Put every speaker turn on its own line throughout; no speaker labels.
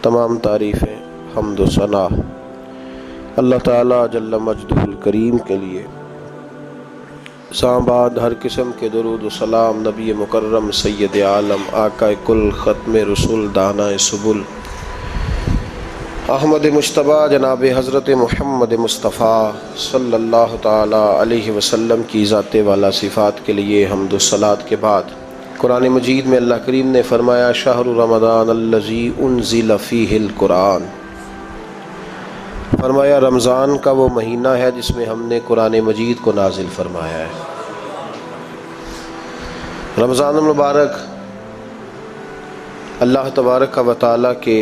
تمام تعریفیں حمد و ثنا اللہ تعالیٰ جل مجدہ الکریم کے لیے۔ بعد ہر قسم کے درود و سلام نبی مکرم سید عالم آقا کل ختم رسول دانا سبل احمد مجتبیٰ جناب حضرت محمد مصطفیٰ صلی اللہ تعالیٰ علیہ وسلم کی ذات والا صفات کے لیے حمد و صلات کے بعد قرآن مجید میں اللہ کریم نے فرمایا شہر رمضان الذی انزل فیہ القرآن، فرمایا رمضان کا وہ مہینہ ہے جس میں ہم نے قرآن مجید کو نازل فرمایا ہے۔ رمضان المبارک اللہ تبارک و تعالیٰ کے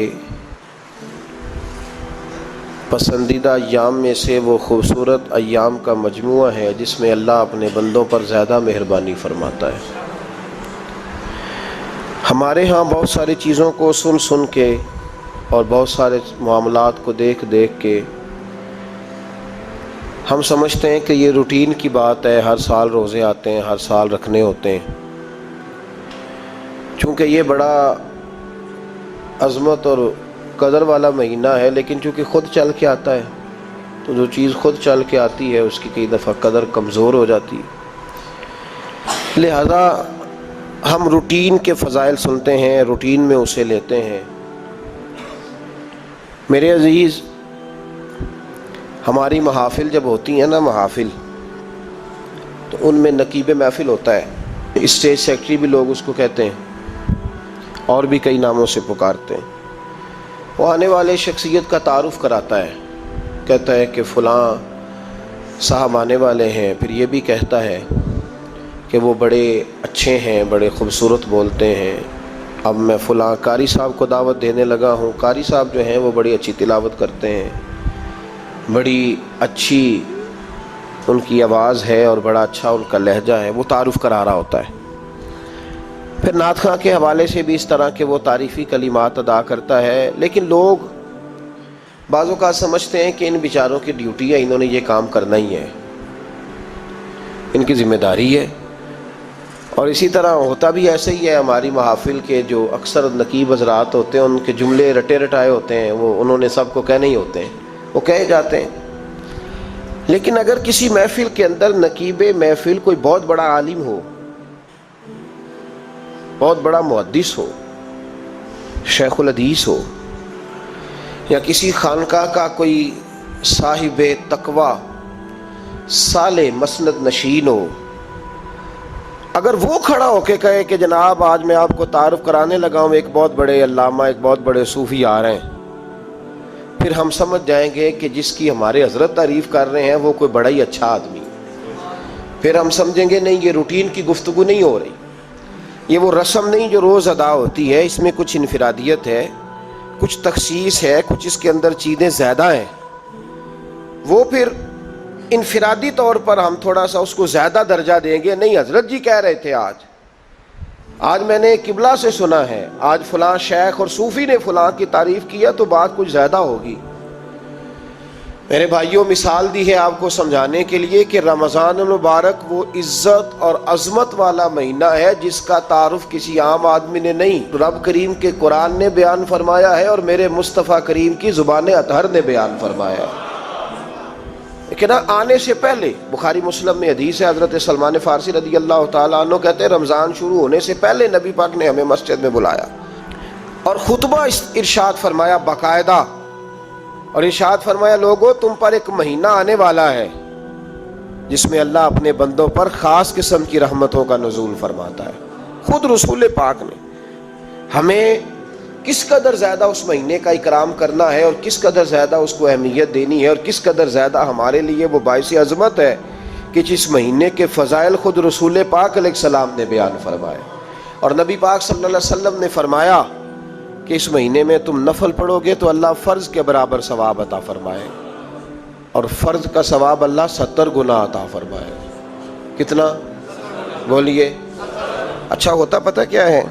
پسندیدہ ایام میں سے وہ خوبصورت ایام کا مجموعہ ہے جس میں اللہ اپنے بندوں پر زیادہ مہربانی فرماتا ہے۔ ہمارے ہاں بہت ساری چیزوں کو سن کے اور بہت سارے معاملات کو دیکھ کے ہم سمجھتے ہیں کہ یہ روٹین کی بات ہے، ہر سال روزے آتے ہیں، ہر سال رکھنے ہوتے ہیں۔ چونکہ یہ بڑا عظمت اور قدر والا مہینہ ہے، لیکن چونکہ خود چل کے آتا ہے تو جو چیز خود چل کے آتی ہے اس کی کئی دفعہ قدر کمزور ہو جاتی ہے، لہذا ہم روٹین کے فضائل سنتے ہیں، روٹین میں اسے لیتے ہیں۔ میرے عزیز، ہماری محافل جب ہوتی ہیں نا، محافل تو ان میں نقیب محفل ہوتا ہے، اسٹیج سیکرٹری بھی لوگ اس کو کہتے ہیں اور بھی کئی ناموں سے پکارتے ہیں۔ وہ آنے والے شخصیت کا تعارف کراتا ہے، کہتا ہے کہ فلاں صاحب آنے والے ہیں، پھر یہ بھی کہتا ہے کہ وہ بڑے اچھے ہیں، بڑے خوبصورت بولتے ہیں، اب میں فلاں قاری صاحب کو دعوت دینے لگا ہوں۔ قاری صاحب جو ہیں وہ بڑی اچھی تلاوت کرتے ہیں، بڑی اچھی ان کی آواز ہے اور بڑا اچھا ان کا لہجہ ہے، وہ تعارف کرا رہا ہوتا ہے۔ پھر نعت خواں کے حوالے سے بھی اس طرح کے وہ تعریفی کلمات ادا کرتا ہے، لیکن لوگ بعض اوقات سمجھتے ہیں کہ ان بیچاروں کی ڈیوٹی ہے، انہوں نے یہ کام کرنا ہی ہے، ان کی ذمہ داری ہے۔ اور اسی طرح ہوتا بھی ایسے ہی ہے، ہماری محافل کے جو اکثر نقیب حضرات ہوتے ہیں ان کے جملے رٹے رٹائے ہوتے ہیں، وہ انہوں نے سب کو کہنے ہی ہوتے ہیں، وہ کہے جاتے ہیں۔ لیکن اگر کسی محفل کے اندر نقیب محفل کوئی بہت بڑا عالم ہو، بہت بڑا محدث ہو، شیخ الحدیث ہو، یا کسی خانقاہ کا کوئی صاحب تقوی صالح مسند نشین ہو، اگر وہ کھڑا ہو کے کہے کہ جناب آج میں آپ کو تعارف کرانے لگا ہوں ایک بہت بڑے علامہ، ایک بہت بڑے صوفی آ رہے ہیں، پھر ہم سمجھ جائیں گے کہ جس کی ہمارے حضرت تعریف کر رہے ہیں وہ کوئی بڑا ہی اچھا آدمی۔ پھر ہم سمجھیں گے نہیں، یہ روٹین کی گفتگو نہیں ہو رہی، یہ وہ رسم نہیں جو روز ادا ہوتی ہے، اس میں کچھ انفرادیت ہے، کچھ تخصیص ہے، کچھ اس کے اندر چیزیں زیادہ ہیں۔ وہ پھر انفرادی طور پر ہم تھوڑا سا اس کو زیادہ درجہ دیں گے، نہیں حضرت جی کہہ رہے تھے آج میں نے قبلہ سے سنا ہے، آج فلاں شیخ اور صوفی نے فلاں کی تعریف کیا تو بات کچھ زیادہ ہوگی۔ میرے بھائیوں، مثال دی ہے آپ کو سمجھانے کے لیے کہ رمضان المبارک وہ عزت اور عظمت والا مہینہ ہے جس کا تعارف کسی عام آدمی نے نہیں، رب کریم کے قرآن نے بیان فرمایا ہے اور میرے مصطفیٰ کریم کی زبان اطہر نے بیان فرمایا ہے۔ لیکن آنے سے پہلے بخاری مسلم میں حدیث ہے، حضرت سلمان فارسی رضی اللہ تعالیٰ عنہ کہتے ہیں رمضان شروع ہونے سے پہلے نبی پاک نے ہمیں مسجد میں بلایا اور خطبہ ارشاد فرمایا باقاعدہ، اور ارشاد فرمایا لوگو تم پر ایک مہینہ آنے والا ہے جس میں اللہ اپنے بندوں پر خاص قسم کی رحمتوں کا نزول فرماتا ہے۔ خود رسول پاک نے ہمیں کس قدر زیادہ اس مہینے کا اکرام کرنا ہے اور کس قدر زیادہ اس کو اہمیت دینی ہے اور کس قدر زیادہ ہمارے لیے وہ باعث عظمت ہے کہ جس مہینے کے فضائل خود رسول پاک علیہ السلام نے بیان فرمائے۔ اور نبی پاک صلی اللہ علیہ وسلم نے فرمایا کہ اس مہینے میں تم نفل پڑھو گے تو اللہ فرض کے برابر ثواب عطا فرمائے، اور فرض کا ثواب اللہ 70 گنا عطا فرمائے۔ کتنا بولیے؟ اچھا ہوتا پتہ کیا ہے،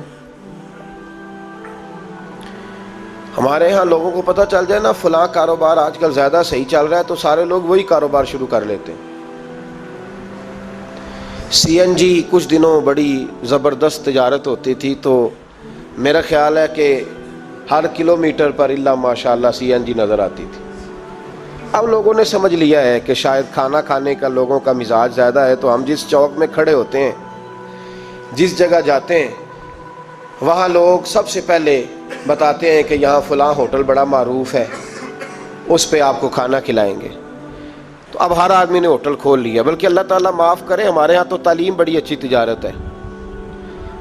ہمارے ہاں لوگوں کو پتہ چل جائے نا فلاں کاروبار آج کل زیادہ صحیح چل رہا ہے تو سارے لوگ وہی کاروبار شروع کر لیتے ہیں۔ سی این جی کچھ دنوں بڑی زبردست تجارت ہوتی تھی، تو میرا خیال ہے کہ ہر کلومیٹر پر الا ماشاءاللہ CNG نظر آتی تھی۔ اب لوگوں نے سمجھ لیا ہے کہ شاید کھانا کھانے کا لوگوں کا مزاج زیادہ ہے، تو ہم جس چوک میں کھڑے ہوتے ہیں، جس جگہ جاتے ہیں، وہاں لوگ سب سے پہلے بتاتے ہیں کہ یہاں فلاں ہوٹل بڑا معروف ہے، اس پہ آپ کو کھانا کھلائیں گے۔ تو اب ہر آدمی نے ہوٹل کھول لیا، بلکہ اللہ تعالیٰ معاف کرے، ہمارے ہاں تو تعلیم بڑی اچھی تجارت ہے۔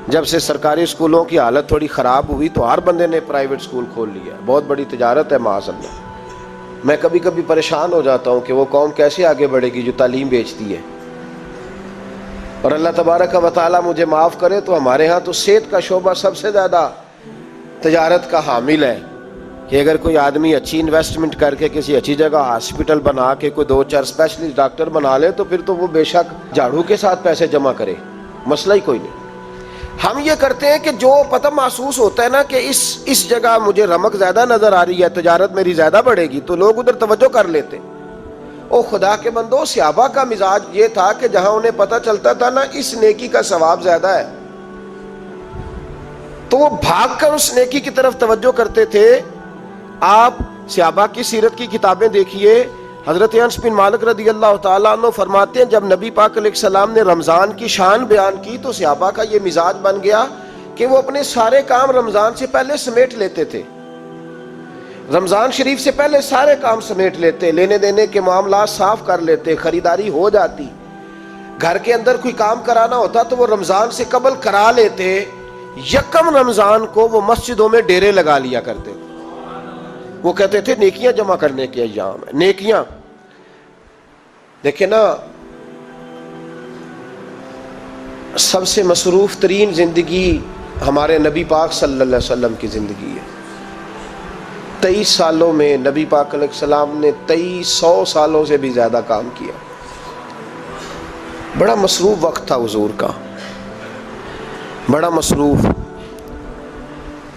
جب سے سرکاری اسکولوں کی حالت تھوڑی خراب ہوئی تو ہر بندے نے پرائیویٹ اسکول کھول لیا، بہت بڑی تجارت ہے معاذ اللہ۔ میں کبھی کبھی پریشان ہو جاتا ہوں کہ وہ قوم کیسے آگے بڑھے گی جو تعلیم بیچتی ہے۔ اور اللہ تبارک و تعالیٰ مجھے معاف کرے تو ہمارے ہاں تو صحت کا شعبہ سب سے زیادہ تجارت کا حامل ہے، کہ اگر کوئی آدمی اچھی انویسٹمنٹ کر کے کسی اچھی جگہ ہاسپٹل بنا کے کوئی 2-4 اسپیشلسٹ ڈاکٹر بنا لے تو پھر تو وہ بے شک جھاڑو کے ساتھ پیسے جمع کرے، مسئلہ ہی کوئی نہیں۔ ہم یہ کرتے ہیں کہ جو پتہ محسوس ہوتا ہے نا کہ اس جگہ مجھے رمق زیادہ نظر آ رہی ہے، تجارت میری زیادہ بڑھے گی، تو لوگ ادھر توجہ کر لیتے۔ او خدا کے بندو، صحابہ کا مزاج یہ تھا کہ جہاں انہیں پتہ چلتا تھا نا اس نیکی کا ثواب زیادہ ہے تو وہ بھاگ کر اس نیکی کی طرف توجہ کرتے تھے۔ آپ صحابہ کی سیرت کی کتابیں دیکھیے، حضرت انس بن مالک رضی اللہ تعالیٰ عنہ فرماتے ہیں جب نبی پاک علیہ السلام نے رمضان کی شان بیان کی تو صحابہ کا یہ مزاج بن گیا کہ وہ اپنے سارے کام رمضان سے پہلے سمیٹ لیتے تھے، رمضان شریف سے پہلے سارے کام سمیٹ لیتے، لینے دینے کے معاملات صاف کر لیتے، خریداری ہو جاتی، گھر کے اندر کوئی کام کرانا ہوتا تو وہ رمضان سے قبل کرا لیتے۔ یکم رمضان کو وہ مسجدوں میں ڈیرے لگا لیا کرتے، وہ کہتے تھے نیکیاں جمع کرنے کے ایام ہیں، نیکیاں۔ دیکھیں نا، سب سے مصروف ترین زندگی ہمارے نبی پاک صلی اللہ علیہ وسلم کی زندگی ہے۔ 23 سالوں میں نبی پاک علیہ السلام نے 2300 سالوں سے بھی زیادہ کام کیا۔ بڑا مصروف وقت تھا حضور کا، بڑا مصروف۔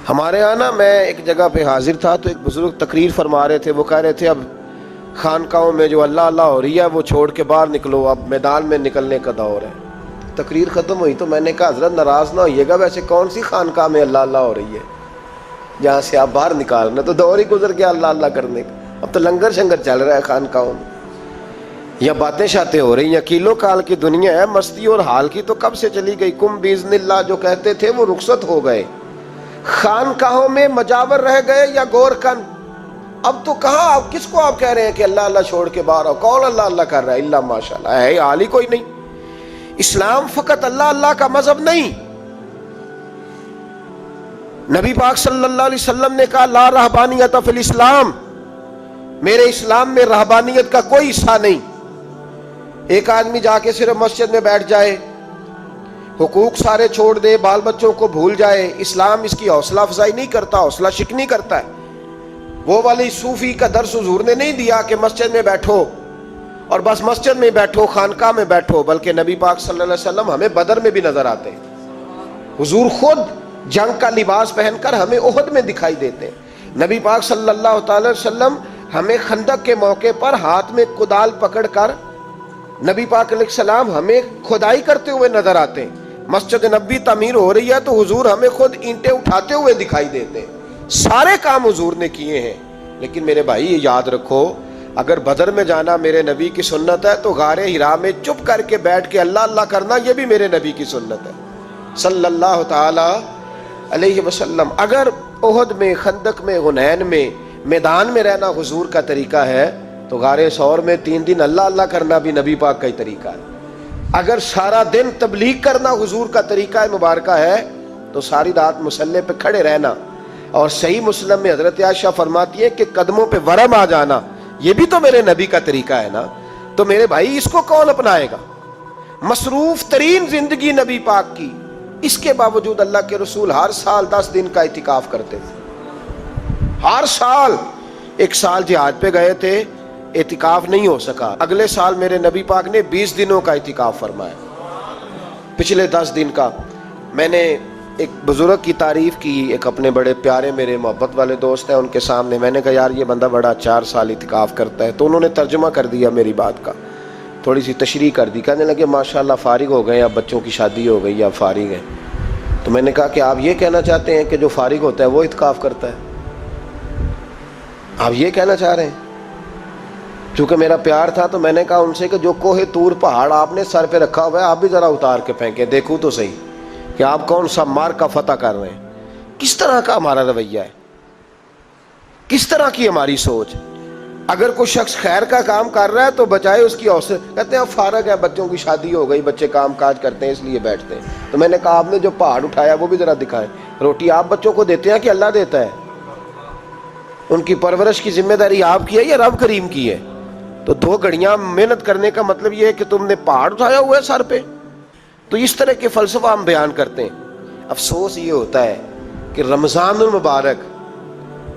ہمارے یہاں نا، میں ایک جگہ پہ حاضر تھا تو ایک بزرگ تقریر فرما رہے تھے، وہ کہہ رہے تھے اب خانقاہوں میں جو اللہ اللہ ہو رہی ہے وہ چھوڑ کے باہر نکلو، اب میدان میں نکلنے کا دور ہے۔ تقریر ختم ہوئی تو میں نے کہا حضرت ناراض نہ ہوئیے گا، ویسے کون سی خانقاہ میں اللہ اللہ ہو رہی ہے جہاں سے آپ باہر نکالنا، تو دور ہی گزر گیا اللہ اللہ کرنے کا، اب تو لنگر شنگر چل رہا ہے خانقاہوں میں، یا باتیں شاتیں ہو رہی ہیں، کیلو کال کی دنیا ہے، مستی اور حال کی تو کب سے چلی گئی۔ کم باذن اللہ جو کہتے تھے وہ رخصت ہو گئے، خانقاہوں میں مجاور رہ گئے یا گور کن۔ اب تو کہاں، آپ کس کو آپ کہہ رہے ہیں کہ اللہ اللہ چھوڑ کے باہر آؤ؟ کون اللہ اللہ کر رہا ہے؟ اللہ ماشاءاللہ ہے، حال ہی کوئی نہیں۔ اسلام فقط اللہ اللہ کا مذہب نہیں۔ نبی پاک صلی اللہ علیہ وسلم نے کہا لا رہبانیت فی الاسلام، میرے اسلام میں رہبانیت کا کوئی حصہ نہیں۔ ایک آدمی جا کے صرف مسجد میں بیٹھ جائے، حقوق سارے چھوڑ دے، بال بچوں کو بھول جائے، اسلام اس کی حوصلہ افزائی نہیں کرتا، حوصلہ شکنی کرتا ہے۔ وہ والی صوفی کا درس حضور نے نہیں دیا کہ مسجد میں بیٹھو اور بس مسجد میں بیٹھو، خانقاہ میں بیٹھو، بلکہ نبی پاک صلی اللہ علیہ وسلم ہمیں بدر میں بھی نظر آتے ہیں، حضور خود جنگ کا لباس پہن کر ہمیں احد میں دکھائی دیتے ہیں۔ نبی پاک صلی اللہ تعالی وسلم ہمیں خندق کے موقع پر ہاتھ میں کدال پکڑ کر نبی پاک علیہ السلام ہمیں کھدائی کرتے ہوئے نظر آتے ہیں۔ مسجد نبوی تعمیر ہو رہی ہے تو حضور ہمیں خود اینٹیں اٹھاتے ہوئے دکھائی دیتے ہیں۔ سارے کام حضور نے کیے ہیں، لیکن میرے بھائی یہ یاد رکھو، اگر بدر میں جانا میرے نبی کی سنت ہے تو غار حرا میں چپ کر کے بیٹھ کے اللہ اللہ کرنا یہ بھی میرے نبی کی سنت ہے صلی اللہ تعالی علیہ وسلم۔ اگر احد میں، خندق میں، حنین میں میدان میں رہنا حضور کا طریقہ ہے تو غار ثور میں 3 دن اللہ اللہ کرنا بھی نبی پاک کا ہی طریقہ ہے۔ اگر سارا دن تبلیغ کرنا حضور کا طریقہ مبارکہ ہے تو ساری رات مصلی پہ کھڑے رہنا، اور صحیح مسلم میں حضرت عائشہ فرماتی ہے کہ قدموں پہ ورم آ جانا یہ بھی تو میرے نبی کا طریقہ ہے نا۔ تو میرے بھائی اس کو کون اپنائے گا؟ مصروف ترین زندگی نبی پاک کی، اس کے باوجود اللہ کے رسول ہر سال 10 دن کا اعتکاف کرتے تھے، ہر سال۔ ایک سال جہاد پہ گئے تھے، اعتکاف نہیں ہو سکا، اگلے سال میرے نبی پاک نے 20 دنوں کا اعتکاف فرمایا، پچھلے 10 دن کا۔ میں نے ایک بزرگ کی تعریف کی، ایک اپنے بڑے پیارے میرے محبت والے دوست ہیں، ان کے سامنے میں نے کہا یار یہ بندہ بڑا 4 سال اعتکاف کرتا ہے، تو انہوں نے ترجمہ کر دیا میری بات کا، تھوڑی سی تشریح کر دی، کہنے لگے ماشاءاللہ فارغ ہو گئے، اب بچوں کی شادی ہو گئی، اب فارغ ہیں۔ تو میں نے کہا کہ آپ یہ کہنا چاہتے ہیں کہ جو فارغ ہوتا ہے وہ اعتکاف کرتا ہے؟ آپ یہ کہنا چاہ رہے ہیں؟ چونکہ میرا پیار تھا تو میں نے کہا ان سے کہ جو کوہ طور پہاڑ آپ نے سر پہ رکھا ہوا ہے آپ بھی ذرا اتار کے پھینکیں، دیکھوں تو صحیح کہ آپ کون سا مار کا فتح کر رہے ہیں۔ کس طرح کا ہمارا رویہ ہے، کس طرح کی ہماری سوچ؟ اگر کوئی شخص خیر کا کام کر رہا ہے تو بجائے اس کی حوصلہ کہتے ہیں اب فارغ ہے، بچوں کی شادی ہو گئی، بچے کام کاج کرتے ہیں اس لیے بیٹھتے ہیں۔ تو میں نے کہا آپ نے جو پہاڑ اٹھایا وہ بھی ذرا دکھائیں۔ روٹی آپ بچوں کو دیتے ہیں کہ اللہ دیتا ہے؟ ان کی پرورش کی ذمہ داری آپ کی ہے یا رب کریم کی ہے؟ تو 2 گھڑیاں محنت کرنے کا مطلب یہ ہے کہ تم نے پہاڑ اٹھایا ہوا ہے سر پہ؟ تو اس طرح کے فلسفہ ہم بیان کرتے ہیں۔ افسوس یہ ہوتا ہے کہ رمضان المبارک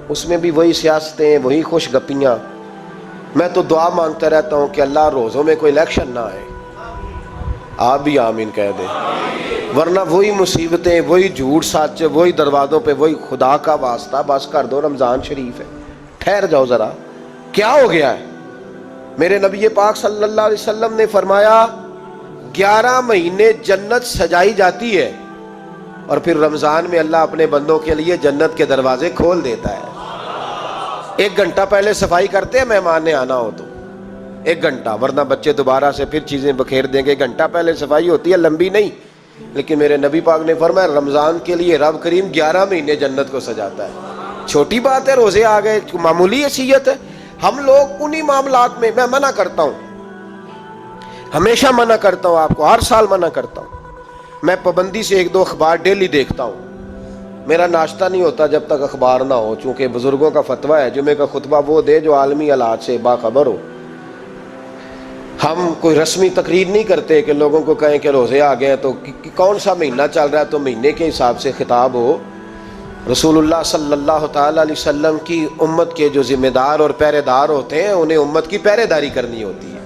اس میں بھی وہی سیاستیں، وہی خوش گپیاں۔ میں تو دعا مانگتا رہتا ہوں کہ اللہ روزوں میں کوئی الیکشن نہ آئے، آپ بھی آمین کہہ دیں، ورنہ وہی مصیبتیں، وہی جھوٹ سچ، وہی دروازوں پہ وہی۔ خدا کا واسطہ بس کر دو، رمضان شریف ہے، ٹھہر جاؤ ذرا، کیا ہو گیا ہے؟ میرے نبی پاک صلی اللہ علیہ وسلم نے فرمایا 11 مہینے جنت سجائی جاتی ہے اور پھر رمضان میں اللہ اپنے بندوں کے لیے جنت کے دروازے کھول دیتا ہے۔ 1 گھنٹہ پہلے صفائی کرتے ہیں مہمان نے آنا ہو تو، 1 گھنٹہ، ورنہ بچے دوبارہ سے پھر چیزیں بکھیر دیں گے۔ 1 گھنٹہ پہلے صفائی ہوتی ہے، لمبی نہیں، لیکن میرے نبی پاک نے فرمایا رمضان کے لیے رب کریم 11 مہینے جنت کو سجاتا ہے۔ چھوٹی بات ہے، روزے آ گئے، معمولی حیثیت ہے۔ ہم لوگ انہی معاملات میں، میں منع کرتا ہوں، ہمیشہ منع کرتا ہوں، آپ کو ہر سال منع کرتا ہوں، میں پابندی سے 1-2 اخبار ڈیلی دیکھتا ہوں۔ میرا ناشتہ نہیں ہوتا جب تک اخبار نہ ہو، چونکہ بزرگوں کا فتویٰ ہے جمعے کا خطبہ وہ دے جو عالمی حالات سے باخبر ہو۔ ہم کوئی رسمی تقریر نہیں کرتے کہ لوگوں کو کہیں کہ روزے آ گئے ہیں تو کون سا مہینہ چل رہا ہے تو مہینے کے حساب سے خطاب ہو۔ رسول اللہ صلی اللہ تعالیٰ علیہ وسلم کی امت کے جو ذمہ دار اور پہرے دار ہوتے ہیں انہیں امت کی پہرے داری کرنی ہوتی ہے،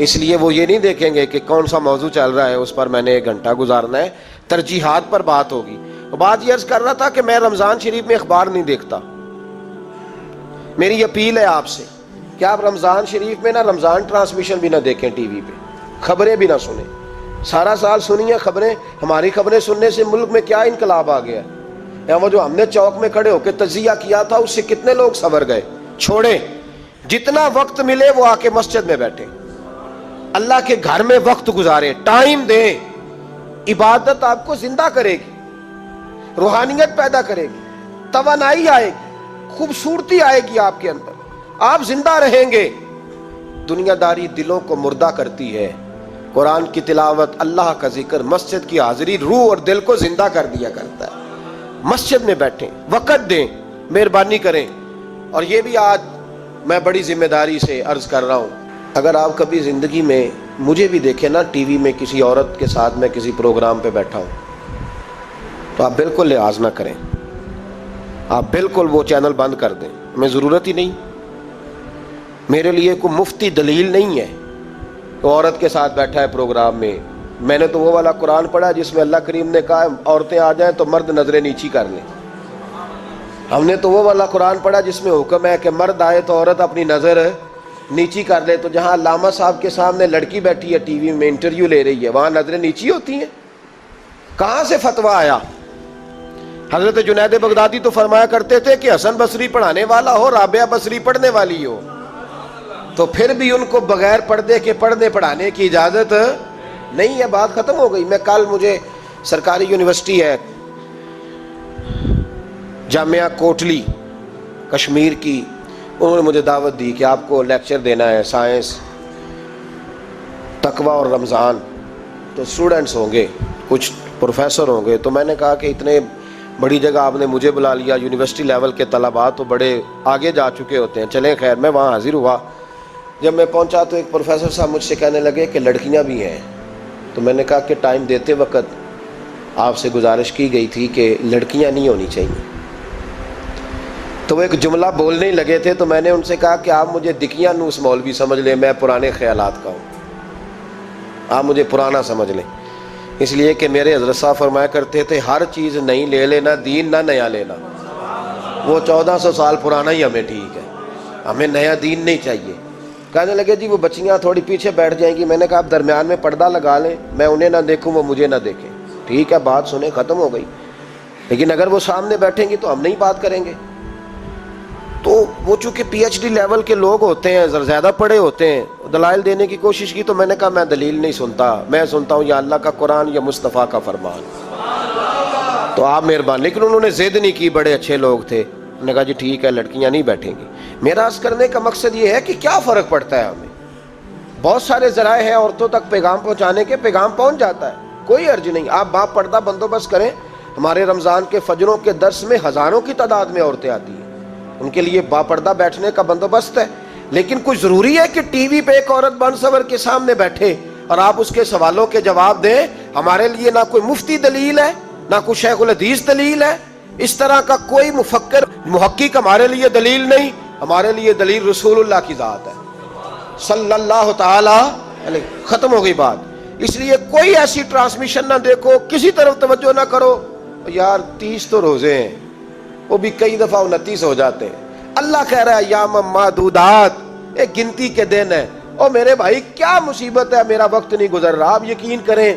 اس لیے وہ یہ نہیں دیکھیں گے کہ کون سا موضوع چل رہا ہے اس پر میں نے 1 گھنٹہ گزارنا ہے، ترجیحات پر بات ہوگی۔ بات یہ عرض کر رہا تھا کہ میں رمضان شریف میں اخبار نہیں دیکھتا۔ میری اپیل ہے آپ سے کہ آپ رمضان شریف میں نہ رمضان ٹرانسمیشن بھی نہ دیکھیں، ٹی وی پہ خبریں بھی نہ سنیں۔ سارا سال سنیے خبریں، ہماری خبریں سننے سے ملک میں کیا انقلاب آ گیا ہے؟ یا وہ جو ہم نے چوک میں کھڑے ہو کے تجزیہ کیا تھا اس سے کتنے لوگ سنور گئے؟ چھوڑیں، جتنا وقت ملے وہ آ کے مسجد میں بیٹھیں، اللہ کے گھر میں وقت گزاریں، ٹائم دیں۔ عبادت آپ کو زندہ کرے گی، روحانیت پیدا کرے گی، توانائی آئے گی، خوبصورتی آئے گی آپ کے اندر، آپ زندہ رہیں گے۔ دنیا داری دلوں کو مردہ کرتی ہے، قرآن کی تلاوت، اللہ کا ذکر، مسجد کی حاضری روح اور دل کو زندہ کر دیا کرتا ہے۔ مسجد میں بیٹھیں، وقت دیں، مہربانی کریں۔ اور یہ بھی آج میں بڑی ذمہ داری سے عرض کر رہا ہوں، اگر آپ کبھی زندگی میں مجھے بھی دیکھیں نا ٹی وی میں کسی عورت کے ساتھ میں کسی پروگرام پہ بیٹھا ہوں تو آپ بالکل لحاظ نہ کریں، آپ بالکل وہ چینل بند کر دیں، ہمیں ضرورت ہی نہیں۔ میرے لیے کوئی مفتی دلیل نہیں ہے کہ عورت کے ساتھ بیٹھا ہے پروگرام میں۔ میں نے تو وہ والا قرآن پڑھا جس میں اللہ کریم نے کہا عورتیں آ جائیں تو مرد نظریں نیچی کر لیں۔ ہم نے تو وہ والا قرآن پڑھا جس میں حکم ہے کہ مرد آئے تو عورت اپنی نظر نیچی کر لے۔ تو جہاں علامہ صاحب کے سامنے لڑکی بیٹھی ہے ٹی وی میں انٹرویو لے رہی ہے وہاں نظریں نیچی ہوتی ہیں؟ کہاں سے فتویٰ آیا؟ حضرت جنید بغدادی تو فرمایا کرتے تھے کہ حسن بصری پڑھانے والا ہو، رابعہ بصری پڑھنے والی ہو، تو پھر بھی ان کو بغیر پردے کے پڑھنے پڑھانے کی اجازت نہیں ہے۔ بات ختم ہو گئی۔ میں کل، مجھے سرکاری یونیورسٹی ہے جامعہ کوٹلی کشمیر کی، انہوں نے مجھے دعوت دی کہ آپ کو لیکچر دینا ہے سائنس، تقوی اور رمضان۔ تو اسٹوڈنٹس ہوں گے، کچھ پروفیسر ہوں گے، تو میں نے کہا کہ اتنے بڑی جگہ آپ نے مجھے بلا لیا، یونیورسٹی لیول کے طلباء تو بڑے آگے جا چکے ہوتے ہیں، چلیں خیر۔ میں وہاں حاضر ہوا، جب میں پہنچا تو ایک پروفیسر صاحب مجھ سے کہنے لگے کہ لڑکیاں بھی ہیں۔ تو میں نے کہا کہ ٹائم دیتے وقت آپ سے گزارش کی گئی تھی کہ لڑکیاں نہیں ہونی چاہیے۔ تو وہ ایک جملہ بولنے ہی لگے تھے، تو میں نے ان سے کہا کہ آپ مجھے دکیاں نوس مولوی سمجھ لیں، میں پرانے خیالات کا ہوں، آپ مجھے پرانا سمجھ لیں۔ اس لیے کہ میرے حضرت صاحب فرمایا کرتے تھے ہر چیز نہیں لے لینا، دین نہ نیا لینا۔ وہ 1400 سال پرانا ہی ہمیں ٹھیک ہے، ہمیں نیا دین نہیں چاہیے۔ کہنے لگے جی وہ بچیاں تھوڑی پیچھے بیٹھ جائیں گی۔ میں نے کہا آپ درمیان میں پردہ لگا لیں، میں انہیں نہ دیکھوں وہ مجھے نہ دیکھیں۔ ٹھیک ہے، بات سنیں، ختم ہو گئی۔ لیکن اگر وہ سامنے بیٹھیں گی تو ہم نہیں بات کریں گے۔ تو وہ چونکہ پی ایچ ڈی لیول کے لوگ ہوتے ہیں، زیادہ پڑھے ہوتے ہیں، دلائل دینے کی کوشش کی تو میں نے کہا میں دلیل نہیں سنتا، میں سنتا ہوں یا اللہ کا قرآن یا مصطفیٰ کا فرمان۔ تو آپ مہربان، لیکن انہوں نے ضد نہیں کی، بڑے اچھے لوگ تھے، انہوں نے کہا جی ٹھیک ہے لڑکیاں نہیں بیٹھیں گی۔ میرا عرض کرنے کا مقصد یہ ہے کہ کیا فرق پڑتا ہے ہمیں، بہت سارے ذرائع ہیں عورتوں تک پیغام پہنچانے کے، پیغام پہنچ جاتا ہے، کوئی عرض نہیں۔ آپ باپ پردہ بندوبست کریں، ہمارے رمضان کے فجروں کے درس میں ہزاروں کی تعداد میں عورتیں آتی ہیں، ان کے لیے باپردہ بیٹھنے کا بندوبست ہے، لیکن کوئی ضروری ہے کہ ٹی وی پہ ایک عورت بن سور کے سامنے بیٹھے اور آپ اس کے سوالوں کے جواب دیں؟ ہمارے لیے نہ کوئی مفتی دلیل ہے، نہ کوئی شیخ الحدیث دلیل ہے، اس طرح کا کوئی مفکر محقق ہمارے لیے دلیل نہیں، ہمارے لیے دلیل رسول اللہ کی ذات ہے صلی اللہ تعالی علیہ۔ ختم ہو گئی بات۔ اس لیے کوئی ایسی ٹرانسمیشن نہ دیکھو، کسی طرف توجہ نہ کرو، یار 30 تو روزے ہیں، وہ بھی کئی دفعہ 29 ہو جاتے ہیں۔ اللہ کہہ رہا ہے ایام معدودات، ایک گنتی کے دن ہے۔ اور میرے بھائی کیا مصیبت ہے، میرا وقت نہیں گزر رہا۔ آپ یقین کریں،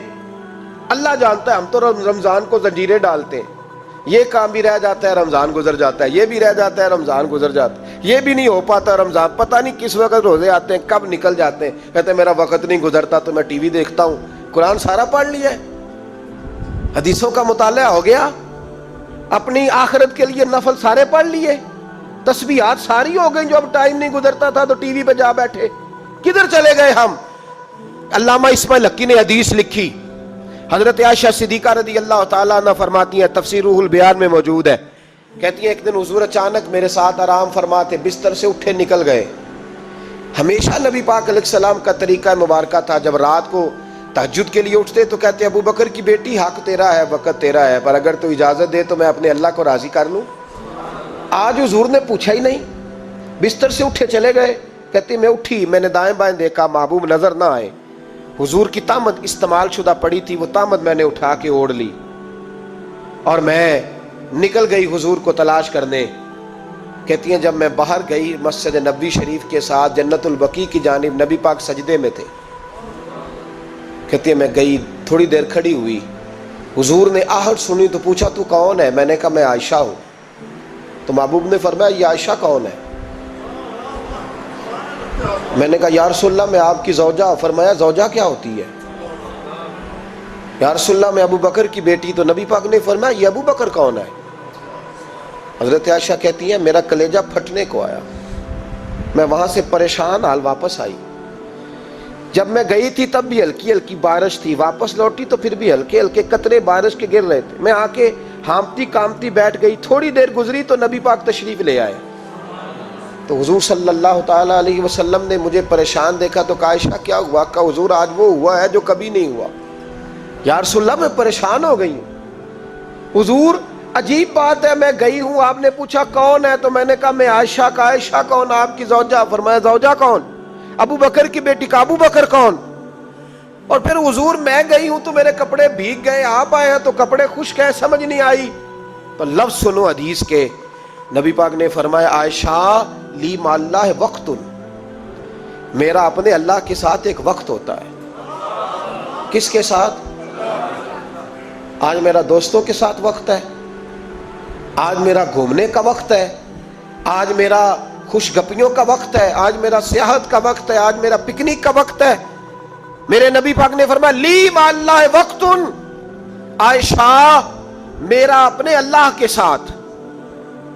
اللہ جانتا ہے، ہم تو رمضان کو زنجیریں ڈالتے ہیں، یہ کام بھی رہ جاتا ہے رمضان گزر جاتا ہے، یہ بھی رہ جاتا ہے رمضان گزر جاتا ہے، یہ بھی نہیں ہو پاتا رمضان، پتہ نہیں کس وقت روزے آتے ہیں، کب نکل جاتے ہیں۔ کہتے ہیں میرا وقت نہیں گزرتا تو میں ٹی وی دیکھتا ہوں۔ قرآن سارا پڑھ لیا ہے، حدیثوں کا مطالعہ ہو گیا، اپنی آخرت کے لیے نفل سارے پڑھ لیے، تسبیحات ساری ہو گئی، جو اب ٹائم نہیں گزرتا تھا تو ٹی وی پہ جا بیٹھے۔ کدھر چلے گئے ہم؟ علامہ اسماعیل حقی نے حدیث لکھی، حضرت عائشہ صدیقہ رضی اللہ تعالیٰ عنہ فرماتی ہیں، تفسیر روح البیان میں موجود ہے، کہتی ہیں ایک دن حضور اچانک میرے ساتھ آرام فرماتے، بستر سے اٹھے نکل گئے۔ ہمیشہ نبی پاک علیہ السلام کا طریقہ مبارکہ تھا، جب رات کو تہجد کے لیے اٹھتے تو کہتے ابو بکر کی بیٹی حق تیرا ہے، وقت تیرا ہے، پر اگر تو اجازت دے تو میں اپنے اللہ کو راضی کر لوں۔ آج حضور نے پوچھا ہی نہیں، بستر سے اٹھے چلے گئے۔ کہتے میں اٹھی، میں نے دائیں بائیں دیکھا، محبوب نظر نہ آئے، حضور کی طامت استعمال شدہ پڑی تھی، وہ طامت میں نے اٹھا کے اوڑھ لی اور میں نکل گئی حضور کو تلاش کرنے۔ کہتی ہیں جب میں باہر گئی مسجد نبوی شریف کے ساتھ جنت البقیع کی جانب، نبی پاک سجدے میں تھے۔ کہتی ہے میں گئی، تھوڑی دیر کھڑی ہوئی، حضور نے آہٹ سنی تو پوچھا تو کون ہے؟ میں نے کہا میں عائشہ ہوں۔ تو محبوب نے فرمایا یہ عائشہ کون ہے؟ میں نے کہا یا رسول اللہ میں آپ کی زوجہ۔ فرمایا زوجہ کیا ہوتی ہے؟ یا رسول اللہ میں ابو بکر کی بیٹی۔ تو نبی پاک نے فرمایا یہ ابو بکر کون ہے؟ حضرت عائشہ کہتی ہیں میرا کلیجہ پھٹنے کو آیا، میں وہاں سے پریشان حال واپس آئی۔ جب میں گئی تھی تب بھی ہلکی ہلکی بارش تھی، واپس لوٹی تو پھر بھی ہلکے ہلکے قطرے بارش کے گر رہے تھے۔ میں آ کے ہامتی کامتی بیٹھ گئی، تھوڑی دیر گزری تو نبی پاک تشریف لے آئے۔ تو حضور صلی اللہ تعالیٰ علیہ وسلم نے مجھے پریشان دیکھا تو کہا عائشہ کیا ہوا؟ کہا حضور آج وہ ہوا ہے جو کبھی نہیں ہوا۔ یا رسول اللہ میں پریشان ہو گئی ہوں۔ حضور عجیب بات ہے، میں گئی ہوں، آپ نے پوچھا کون ہے تو میں نے کہا میں عائشہ۔ کا عائشہ کون؟ آپ کی زوجہ۔ فرمایا زوجہ کون؟ ابو بکر کی بیٹی۔ کا ابو بکر کون؟ اور پھر حضور میں گئی ہوں تو میرے کپڑے بھیگ گئے، آپ آئے ہیں تو کپڑے خشک ہیں، سمجھ نہیں آئی۔ تو لفظ سنو حدیث کے، نبی پاک نے فرمایا عائشہ لی مع اللہ وقت، میرا اپنے اللہ کے ساتھ ایک وقت ہوتا ہے۔ کس کے ساتھ؟ آج میرا دوستوں کے ساتھ وقت ہے، آج میرا گھومنے کا وقت ہے، آج میرا خوش گپیوں کا وقت ہے، آج میرا سیاحت کا وقت ہے، آج میرا پکنک کا وقت ہے۔ میرے نبی پاک نے فرمایا لی مع اللہ وقت، عائشہ میرا اپنے اللہ کے ساتھ،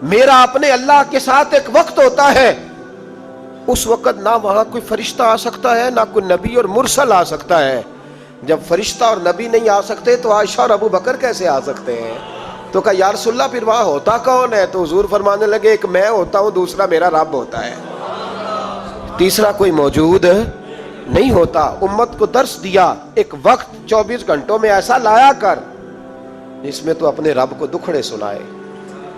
میرا اپنے اللہ کے ساتھ ایک وقت ہوتا ہے۔ اس وقت نہ وہاں کوئی فرشتہ آ سکتا ہے، نہ کوئی نبی اور مرسل آ سکتا ہے۔ جب فرشتہ اور نبی نہیں آ سکتے تو عائشہ اور ابو بکر کیسے آ سکتے ہیں؟ تو کہا یا رسول اللہ پھر وہاں ہوتا کون ہے؟ تو حضور فرمانے لگے ایک میں ہوتا ہوں، دوسرا میرا رب ہوتا ہے، تیسرا کوئی موجود نہیں ہوتا۔ امت کو درس دیا ایک وقت 24 گھنٹوں میں ایسا لایا کر جس میں تو اپنے رب کو دکھڑے سنائے،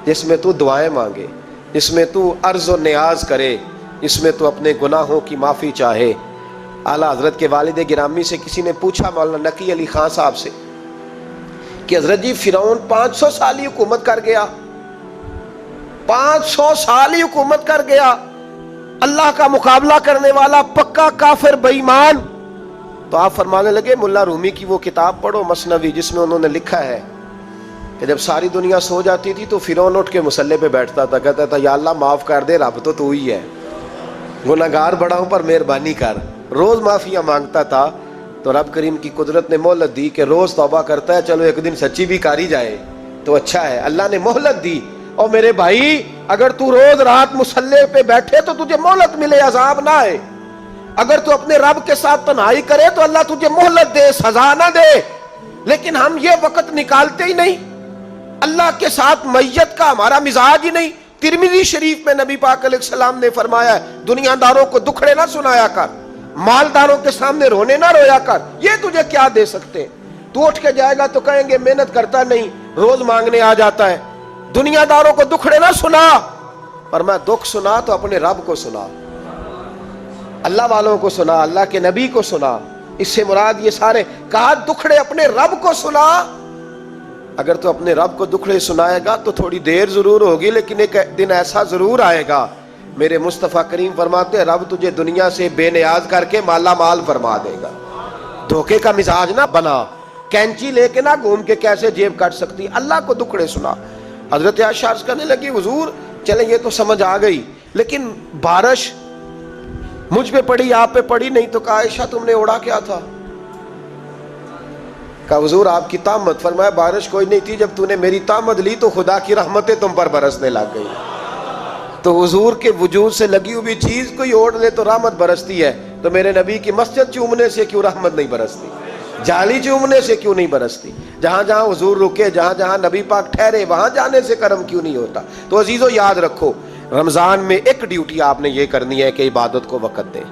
جس میں تو دعائیں مانگے، جس میں تو عرض و نیاز کرے، جس میں تو اپنے گناہوں کی معافی چاہے۔ اعلیٰ حضرت کے والد گرامی سے کسی نے پوچھا، مولانا نقی علی خان صاحب سے، کہ حضرت جی فرعون 500 سال ہی حکومت کر گیا، 500 سال ہی حکومت کر گیا، اللہ کا مقابلہ کرنے والا پکا کافر بے ایمان۔ تو آپ فرمانے لگے ملا رومی کی وہ کتاب پڑھو مثنوی، جس میں انہوں نے لکھا ہے کہ جب ساری دنیا سو جاتی تھی تو فرعون اٹھ کے مصلی پہ بیٹھتا تھا, کہتا تھا یا اللہ معاف کر دے, رب تو ہی ہے, گناہگار بڑا ہوں پر مہربانی کر. روز معافیاں مانگتا تھا تو رب کریم کی قدرت نے مہلت دی کہ روز توبہ کرتا ہے, چلو ایک دن سچی بھی کاری جائے تو اچھا ہے. اللہ نے مہلت دی. اور میرے بھائی اگر تو روز رات مصلی پہ بیٹھے تو تجھے مہلت ملے, عذاب نہ آئے. اگر تو اپنے رب کے ساتھ تنہائی کرے تو اللہ تجھے مہلت دے, سزا نہ دے. لیکن ہم یہ وقت نکالتے ہی نہیں. اللہ کے ساتھ میت کا ہمارا مزاج ہی نہیں. ترمذی شریف میں نبی پاک علیہ السلام نے فرمایا دنیا داروں کو دکھڑے نہ سنایا کر, مالداروں کے سامنے رونے نہ رویا کر, یہ تجھے کیا دے سکتے ہیں. تو اٹھ کے جائے گا تو کہیں گے محنت کرتا نہیں, روز مانگنے آ جاتا ہے. دنیا داروں کو دکھڑے نہ سنا, پر میں دکھ سنا تو اپنے رب کو سنا, اللہ والوں کو سنا, اللہ کے نبی کو سنا. اس سے مراد یہ سارے کہا دکھڑے اپنے رب کو سنا. اگر تو اپنے رب کو دکھڑے سنائے گا تو تھوڑی دیر ضرور ہوگی, لیکن ایک دن ایسا ضرور آئے گا. میرے مصطفیٰ کریم فرماتے ہیں رب تجھے دنیا سے بے نیاز کر کے مالا مال فرما دے گا. دھوکے کا مزاج نہ بنا, کینچی لے کے نہ گھوم کے کیسے جیب کاٹ سکتی, اللہ کو دکھڑے سنا. حضرت عائشہ عرض کرنے لگی حضور چلیں یہ تو سمجھ آ گئی, لیکن بارش مجھ پہ پڑی آپ پہ پڑی نہیں, تو کہا عائشہ تم نے اڑا کیا تھا؟ کہا حضور آپ کی تامت. فرمایا بارش کوئی نہیں تھی, جب تو نے میری تامت لی تو خدا کی رحمتیں تم پر برسنے لگ گئی. تو حضور کے وجود سے لگی ہوئی چیز کوئی اوڑ لے تو رحمت برستی ہے, تو میرے نبی کی مسجد چومنے سے کیوں رحمت نہیں برستی, جالی چومنے سے کیوں نہیں برستی, جہاں جہاں حضور رکے, جہاں جہاں نبی پاک ٹھہرے وہاں جانے سے کرم کیوں نہیں ہوتا. تو عزیزو یاد رکھو رمضان میں ایک ڈیوٹی آپ نے یہ کرنی ہے کہ عبادت کو وقت دیں,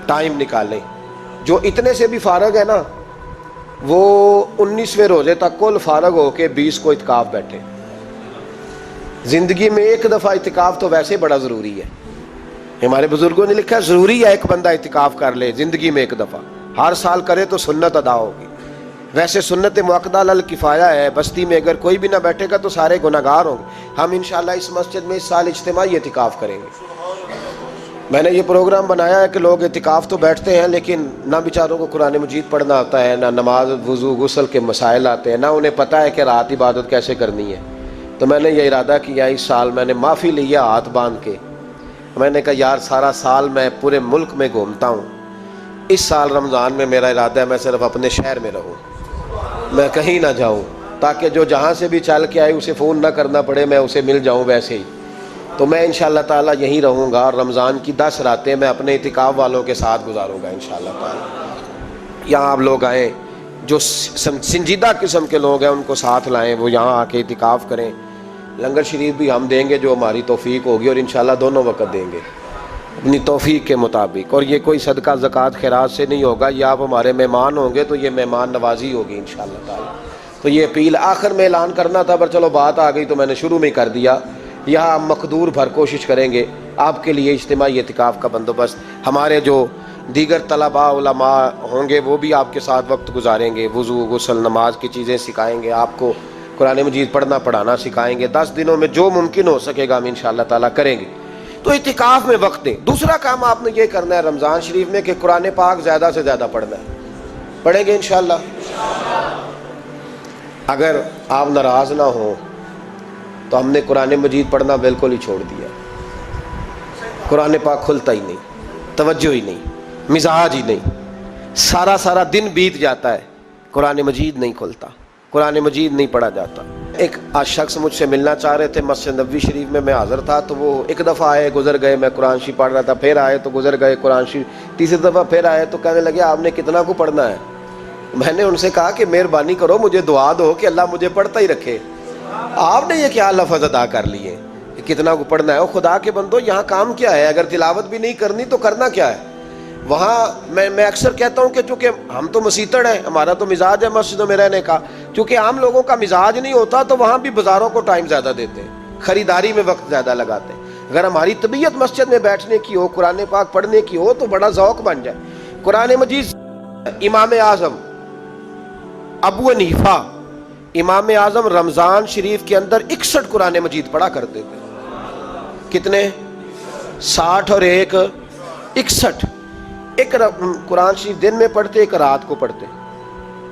ٹائم نکالیں. جو اتنے سے بھی فارغ ہے نا وہ 19ویں روزے تک کل فارغ ہو کے 20 کو اعتکاف بیٹھے. زندگی میں ایک دفعہ اعتکاف تو ویسے بڑا ضروری ہے. ہمارے بزرگوں نے لکھا ضروری ہے ایک بندہ اعتکاف کر لے زندگی میں ایک دفعہ, ہر سال کرے تو سنت ادا ہوگی. ویسے سنت مؤکدہ الکفایہ ہے, بستی میں اگر کوئی بھی نہ بیٹھے گا تو سارے گناہگار ہوں گے. ہم انشاءاللہ اس مسجد میں اس سال اجتماعی اعتکاف کریں گے. میں نے یہ پروگرام بنایا ہے کہ لوگ اعتکاف تو بیٹھتے ہیں لیکن نہ بیچاروں کو قرآن مجید پڑھنا آتا ہے, نہ نماز وضو غسل کے مسائل آتے ہیں, نہ انہیں پتہ ہے کہ رات عبادت کیسے کرنی ہے. تو میں نے یہ ارادہ کیا اس سال میں نے معافی لی ہے ہاتھ باندھ کے. میں نے کہا یار سارا سال میں پورے ملک میں گھومتا ہوں, اس سال رمضان میں میرا ارادہ ہے میں صرف اپنے شہر میں رہوں, میں کہیں نہ جاؤں, تاکہ جو جہاں سے بھی چل کے آئے اسے فون نہ کرنا پڑے, میں اسے مل جاؤں ویسے ہی. تو میں انشاءاللہ تعالیٰ یہیں رہوں گا اور رمضان کی 10 راتیں میں اپنے اعتکاف والوں کے ساتھ گزاروں گا انشاءاللہ تعالیٰ. یہاں آپ لوگ آئیں, جو سنجیدہ قسم کے لوگ ہیں ان کو ساتھ لائیں, وہ یہاں آ کے اعتکاف کریں. لنگر شریف بھی ہم دیں گے جو ہماری توفیق ہوگی, اور انشاءاللہ دونوں وقت دیں گے اپنی توفیق کے مطابق. اور یہ کوئی صدقہ زکوٰۃ خیرات سے نہیں ہوگا, یہ آپ ہمارے مہمان ہوں گے تو یہ مہمان نوازی ہوگی انشاءاللہ تعالیٰ. تو یہ اپیل آخر میں اعلان کرنا تھا, پر چلو بات آ گئی تو میں نے شروع میں کر دیا. یہاں ہم مقدور بھر کوشش کریں گے آپ کے لیے اجتماعی اعتکاف کا بندوبست. ہمارے جو دیگر طلباء علماء ہوں گے وہ بھی آپ کے ساتھ وقت گزاریں گے, وضو غسل نماز کی چیزیں سکھائیں گے, آپ کو قرآن مجید پڑھنا پڑھانا سکھائیں گے. 10 دنوں میں جو ممکن ہو سکے گا ہم انشاءاللہ تعالیٰ کریں گے. تو اعتکاف میں وقت دیں. دوسرا کام آپ نے یہ کرنا ہے رمضان شریف میں کہ قرآن پاک زیادہ سے زیادہ پڑھنا ہے. پڑھیں گے انشاءاللہ. اگر آپ ناراض نہ ہوں تو ہم نے قرآن مجید پڑھنا بالکل ہی چھوڑ دیا. قرآن پاک کھلتا ہی نہیں, توجہ ہی نہیں, مزاج ہی نہیں. سارا دن بیت جاتا ہے, قرآن مجید نہیں کھلتا, قرآن مجید نہیں پڑھا جاتا. ایک شخص مجھ سے ملنا چاہ رہے تھے مسجد نبوی شریف میں حاضر تھا, تو وہ ایک دفعہ آئے گزر گئے, میں قرآن شریف پڑھ رہا تھا, پھر آئے تو گزر گئے قرآن شریف, تیسری دفعہ پھر آئے تو کہنے لگے آپ نے کتنا کو پڑھنا ہے. میں نے ان سے کہا کہ مہربانی کرو مجھے دعا دو کہ اللہ مجھے پڑھتا ہی رکھے. آپ نے یہ کیا لفظ ادا کر لیے کہ کتنا کو پڑھنا ہے. وہ خدا کے بندو یہاں کام کیا ہے, اگر تلاوت بھی نہیں کرنی تو کرنا کیا ہے. وہاں میں اکثر کہتا ہوں کہ چونکہ ہم تو مسیتڑ ہیں, ہمارا تو مزاج ہے مسجدوں میں رہنے کا, چونکہ عام لوگوں کا مزاج نہیں ہوتا تو وہاں بھی بازاروں کو ٹائم زیادہ دیتے ہیں, خریداری میں وقت زیادہ لگاتے ہیں. اگر ہماری طبیعت مسجد میں بیٹھنے کی ہو, قرآن پاک پڑھنے کی ہو, تو بڑا ذوق بن جائے. قرآن مجید امام اعظم ابو حنیفہ امام اعظم رمضان شریف کے اندر 61 قرآن مجید پڑھا کرتے تھے. کتنے؟ 60 اور 1 61. ایک قرآن شریف دن میں پڑھتے, ایک رات کو پڑھتے,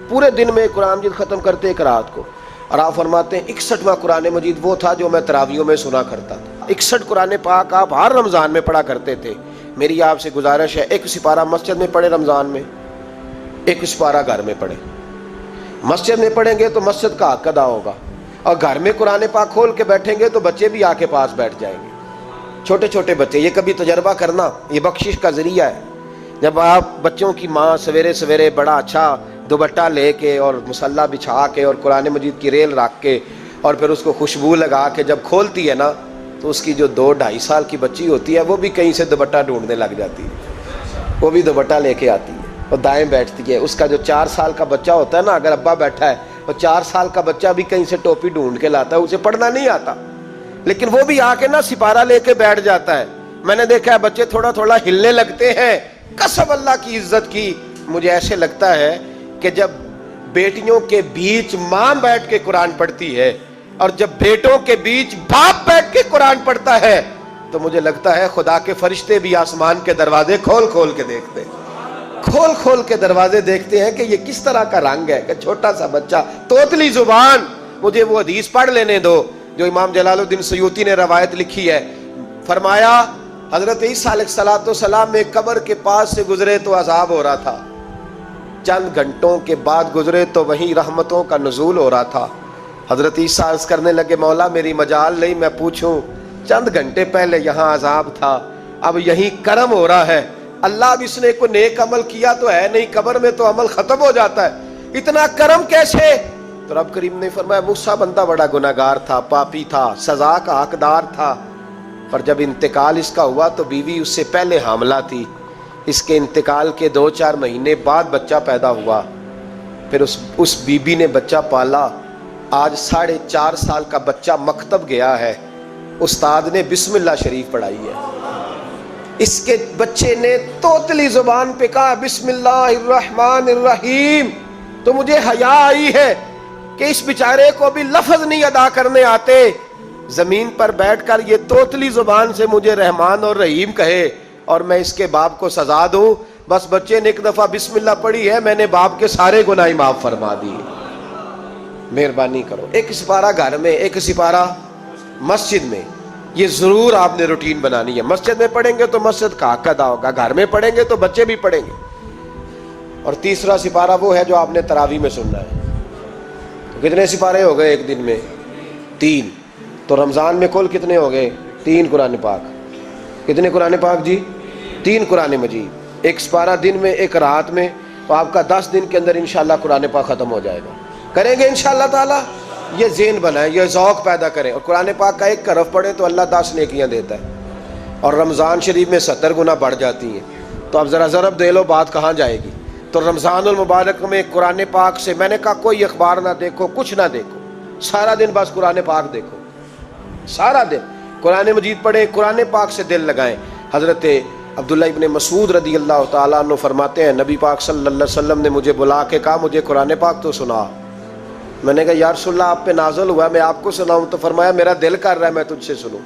پورے دن میں قرآن مجید ختم کرتے, ایک رات کو. اور آپ فرماتے ہیں 61واں قرآن مجید وہ تھا جو میں تراویحوں میں سنا کرتا تھا۔ 61 قرآن پاک آپ ہر رمضان میں پڑھا کرتے تھے۔ میری آپ سے گزارش ہے، ایک سپارہ مسجد میں پڑھے رمضان میں، ایک سپارہ گھر میں پڑھے۔ مسجد میں پڑھیں گے تو مسجد کا حق ادا ہوگا، اور گھر میں قرآن پاک کھول کے بیٹھیں گے تو بچے بھی آ کے پاس بیٹھ جائیں گے، چھوٹے چھوٹے بچے۔ یہ کبھی تجربہ کرنا، یہ بخشش کا ذریعہ ہے۔ جب آپ بچوں کی ماں سویرے سویرے بڑا اچھا دوپٹہ لے کے اور مصلی بچھا کے اور قرآن مجید کی ریل رکھ کے اور پھر اس کو خوشبو لگا کے جب کھولتی ہے نا، تو اس کی جو 2-2.5 سال کی بچی ہوتی ہے وہ بھی کہیں سے دوپٹہ ڈھونڈنے لگ جاتی ہے، وہ بھی دوپٹہ لے کے آتی ہے اور دائیں بیٹھتی ہے۔ اس کا جو 4 سال کا بچہ ہوتا ہے نا، اگر ابا بیٹھا ہے اور 4 سال کا بچہ بھی کہیں سے ٹوپی ڈھونڈ کے لاتا ہے، اسے پڑھنا نہیں آتا، لیکن وہ بھی آ کے نا سپارہ لے کے بیٹھ جاتا ہے۔ میں نے دیکھا ہے بچے تھوڑا تھوڑا ہلنے لگتے ہیں۔ قسم اللہ کی عزت کی، مجھے ایسے لگتا ہے کہ جب بیٹیوں کے بیچ ماں بیٹھ کے قرآن پڑھتی ہے اور جب بیٹوں کے بیچ باپ بیٹھ کے قرآن پڑھتا ہے، تو مجھے لگتا ہے خدا کے فرشتے بھی آسمان کے دروازے کھول کھول کے دیکھتے ہیں، کھول کھول کے دروازے دیکھتے ہیں کہ یہ کس طرح کا رنگ ہے کہ چھوٹا سا بچہ، توتلی زبان۔ مجھے وہ حدیث پڑھ لینے دو جو امام جلال الدین سیوطی نے روایت لکھی ہے۔ فرمایا حضرت عیسیٰ علیہ السلام میں قبر کے پاس سے گزرے تو عذاب ہو رہا تھا، چند گھنٹوں کے بعد گزرے تو وہیں رحمتوں کا نزول ہو رہا تھا۔ حضرت عیسیٰ عرض کرنے لگے، مولا میری مجال نہیں میں پوچھوں، چند گھنٹے پہلے یہاں عذاب تھا، اب یہیں کرم ہو رہا ہے۔ اللہ اب اس نے کوئی نیک عمل کیا تو ہے نہیں، قبر میں تو عمل ختم ہو جاتا ہے، اتنا کرم کیسے؟ تو رب کریم نے فرمایا موسیٰ بندہ بڑا گناہگار تھا، پاپی تھا، سزا کا حقدار تھا، پر جب انتقال اس کا ہوا تو بیوی اس سے پہلے حاملہ تھی، اس کے انتقال کے 2-4 مہینے بعد بچہ پیدا ہوا، پھر اس بی بی نے بچہ پالا، آج 4.5 سال کا بچہ مکتب گیا ہے، استاد نے بسم اللہ شریف پڑھائی ہے، اس کے بچے نے توتلی زبان پہ کہا بسم اللہ الرحمن الرحیم، تو مجھے حیا آئی ہے کہ اس بیچارے کو بھی لفظ نہیں ادا کرنے آتے، زمین پر بیٹھ کر یہ توتلی زبان سے مجھے رحمان اور رحیم کہے اور میں اس کے باپ کو سزا دوں۔ بس بچے نے ایک دفعہ بسم اللہ پڑھی ہے، میں نے باپ کے سارے گناہ معاف فرما دیے، مہربانی کرو۔ ایک سپارہ گھر میں، ایک سپارہ مسجد میں، یہ ضرور آپ نے روٹین بنانی ہے۔ مسجد میں پڑھیں گے تو مسجد کا حق ادا ہوگا، گھر میں پڑھیں گے تو بچے بھی پڑھیں گے۔ اور تیسرا سپارہ وہ ہے جو آپ نے تراویح میں سننا ہے۔ تو کتنے سپارے ہو گئے ایک دن میں؟ 3۔ تو رمضان میں کل کتنے ہو گئے؟ 3 قرآن پاک۔ کتنے قرآن پاک جی؟ 3 قرآن مجید، ایک سپارہ دن میں ایک رات میں، تو آپ کا 10 دن کے اندر انشاءاللہ قرآن پاک ختم ہو جائے گا۔ کریں گے انشاءاللہ تعالی؟ یہ ذہن بنائیں، یہ ذوق پیدا کریں، اور قرآن پاک کا ایک حرف پڑھیں تو اللہ 10 نیکیاں دیتا ہے، اور رمضان شریف میں 70 گنا بڑھ جاتی ہیں۔ تو اب ذرا ضرب دے لو بات کہاں جائے گی۔ تو رمضان المبارک میں قرآن پاک سے، میں نے کہا کوئی اخبار نہ دیکھو، کچھ نہ دیکھو، سارا دن بس قرآن پاک دیکھو، سارا دن قرآن مجید پڑھیں، قرآن پاک سے دل لگائیں۔ حضرت عبداللہ ابن مسعود رضی اللہ تعالیٰ عنہ فرماتے ہیں نبی پاک صلی اللہ علیہ وسلم نے مجھے بلا کے کہا مجھے قرآن پاک تو سنا۔ میں نے کہا یا رسول اللہ آپ پہ نازل ہوا ہے، میں آپ کو سناؤں؟ تو فرمایا میرا دل کر رہا ہے میں تجھ سے سنوں۔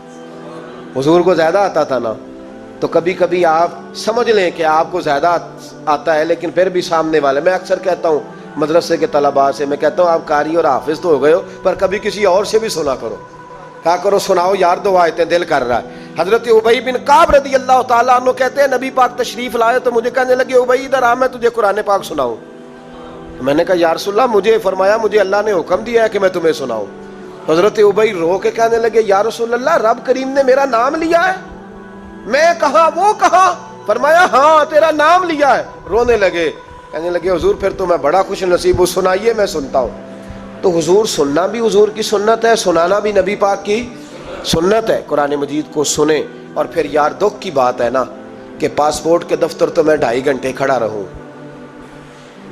حضور کو زیادہ آتا تھا نا، تو کبھی کبھی آپ سمجھ لیں کہ آپ کو زیادہ آتا ہے، لیکن پھر بھی سامنے والے، میں اکثر کہتا ہوں مدرسے کے طلباء سے، میں کہتا ہوں آپ قاری اور حافظ تو ہو گئے ہو، پر کبھی کسی اور سے بھی سنا کرو، کہا کرو سناؤ یار 2 آیتیں، دل کر رہا ہے۔ حضرت ابی بن کعب رضی اللہ تعالیٰ عنہ کہتے ہیں نبی پاک تشریف لائے تو مجھے کہنے لگے ابی ادھر آ میں تجھے قرآن پاک سناؤں۔ میں نے کہا یا رسول اللہ مجھے فرمایا مجھے اللہ نے حکم دیا ہے کہ میں تمہیں سناؤں۔ حضرت ابی رو کے کہنے لگے یا رسول اللہ رب کریم نے میرا نام لیا ہے؟ میں کہاں وہ کہاں؟ فرمایا ہاں تیرا نام لیا ہے۔ رونے لگے، کہنے لگے حضور پھر تو میں بڑا خوش نصیب ہوں، سنائیے میں سنتا ہوں۔ تو حضور سننا بھی حضور کی سنت ہے، سنانا بھی نبی پاک کی سنت ہے۔ قرآن مجید کو سنیں۔ اور پھر یار دکھ کی بات ہے نا کہ پاسپورٹ کے دفتر تو میں 2.5 گھنٹے کھڑا رہوں،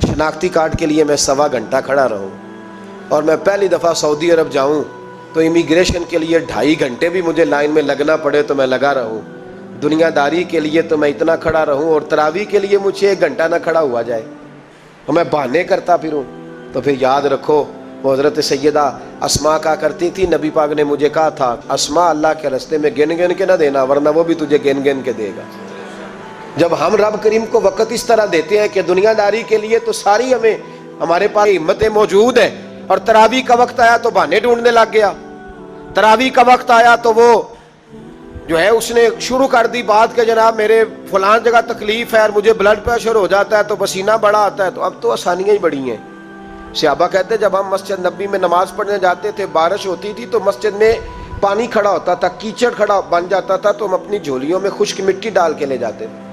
شناختی کارڈ کے لیے میں 1.25 گھنٹہ کھڑا رہوں، اور میں پہلی دفعہ سعودی عرب جاؤں تو امیگریشن کے لیے 2.5 گھنٹے بھی مجھے لائن میں لگنا پڑے تو میں لگا رہوں، دنیا داری کے لیے تو میں اتنا کھڑا رہوں، اور تراویح کے لیے مجھے 1 گھنٹہ نہ کھڑا ہوا جائے اور میں بہانے کرتا پھروں، تو پھر یاد رکھو وہ حضرت سیدہ اسماء کا کرتی تھی، نبی پاک نے مجھے کہا تھا اسماء اللہ کے راستے میں گن گن کے نہ دینا ورنہ وہ بھی تجھے گن گن کے دے گا۔ جب ہم رب کریم کو وقت اس طرح دیتے ہیں کہ دنیا داری کے لیے تو ساری ہمارے پاس ہمتیں موجود ہیں، اور تراویح کا وقت آیا تو بہانے ڈھونڈنے لگ گیا. تراویح کا وقت آیا تو وہ جو ہے اس نے شروع کر دی بات کہ جناب میرے فلان جگہ تکلیف ہے اور مجھے بلڈ پریشر ہو جاتا ہے تو پسینہ بڑا آتا ہے. تو اب تو آسانیاں ہی بڑی ہیں. صحابہ کہتے جب ہم مسجد نبی میں نماز پڑھنے جاتے تھے, بارش ہوتی تھی تو مسجد میں پانی کھڑا ہوتا تھا, کیچڑ کھڑا بن جاتا تھا, تو ہم اپنی جھولیوں میں خشک مٹی ڈال کے لے جاتے تھے,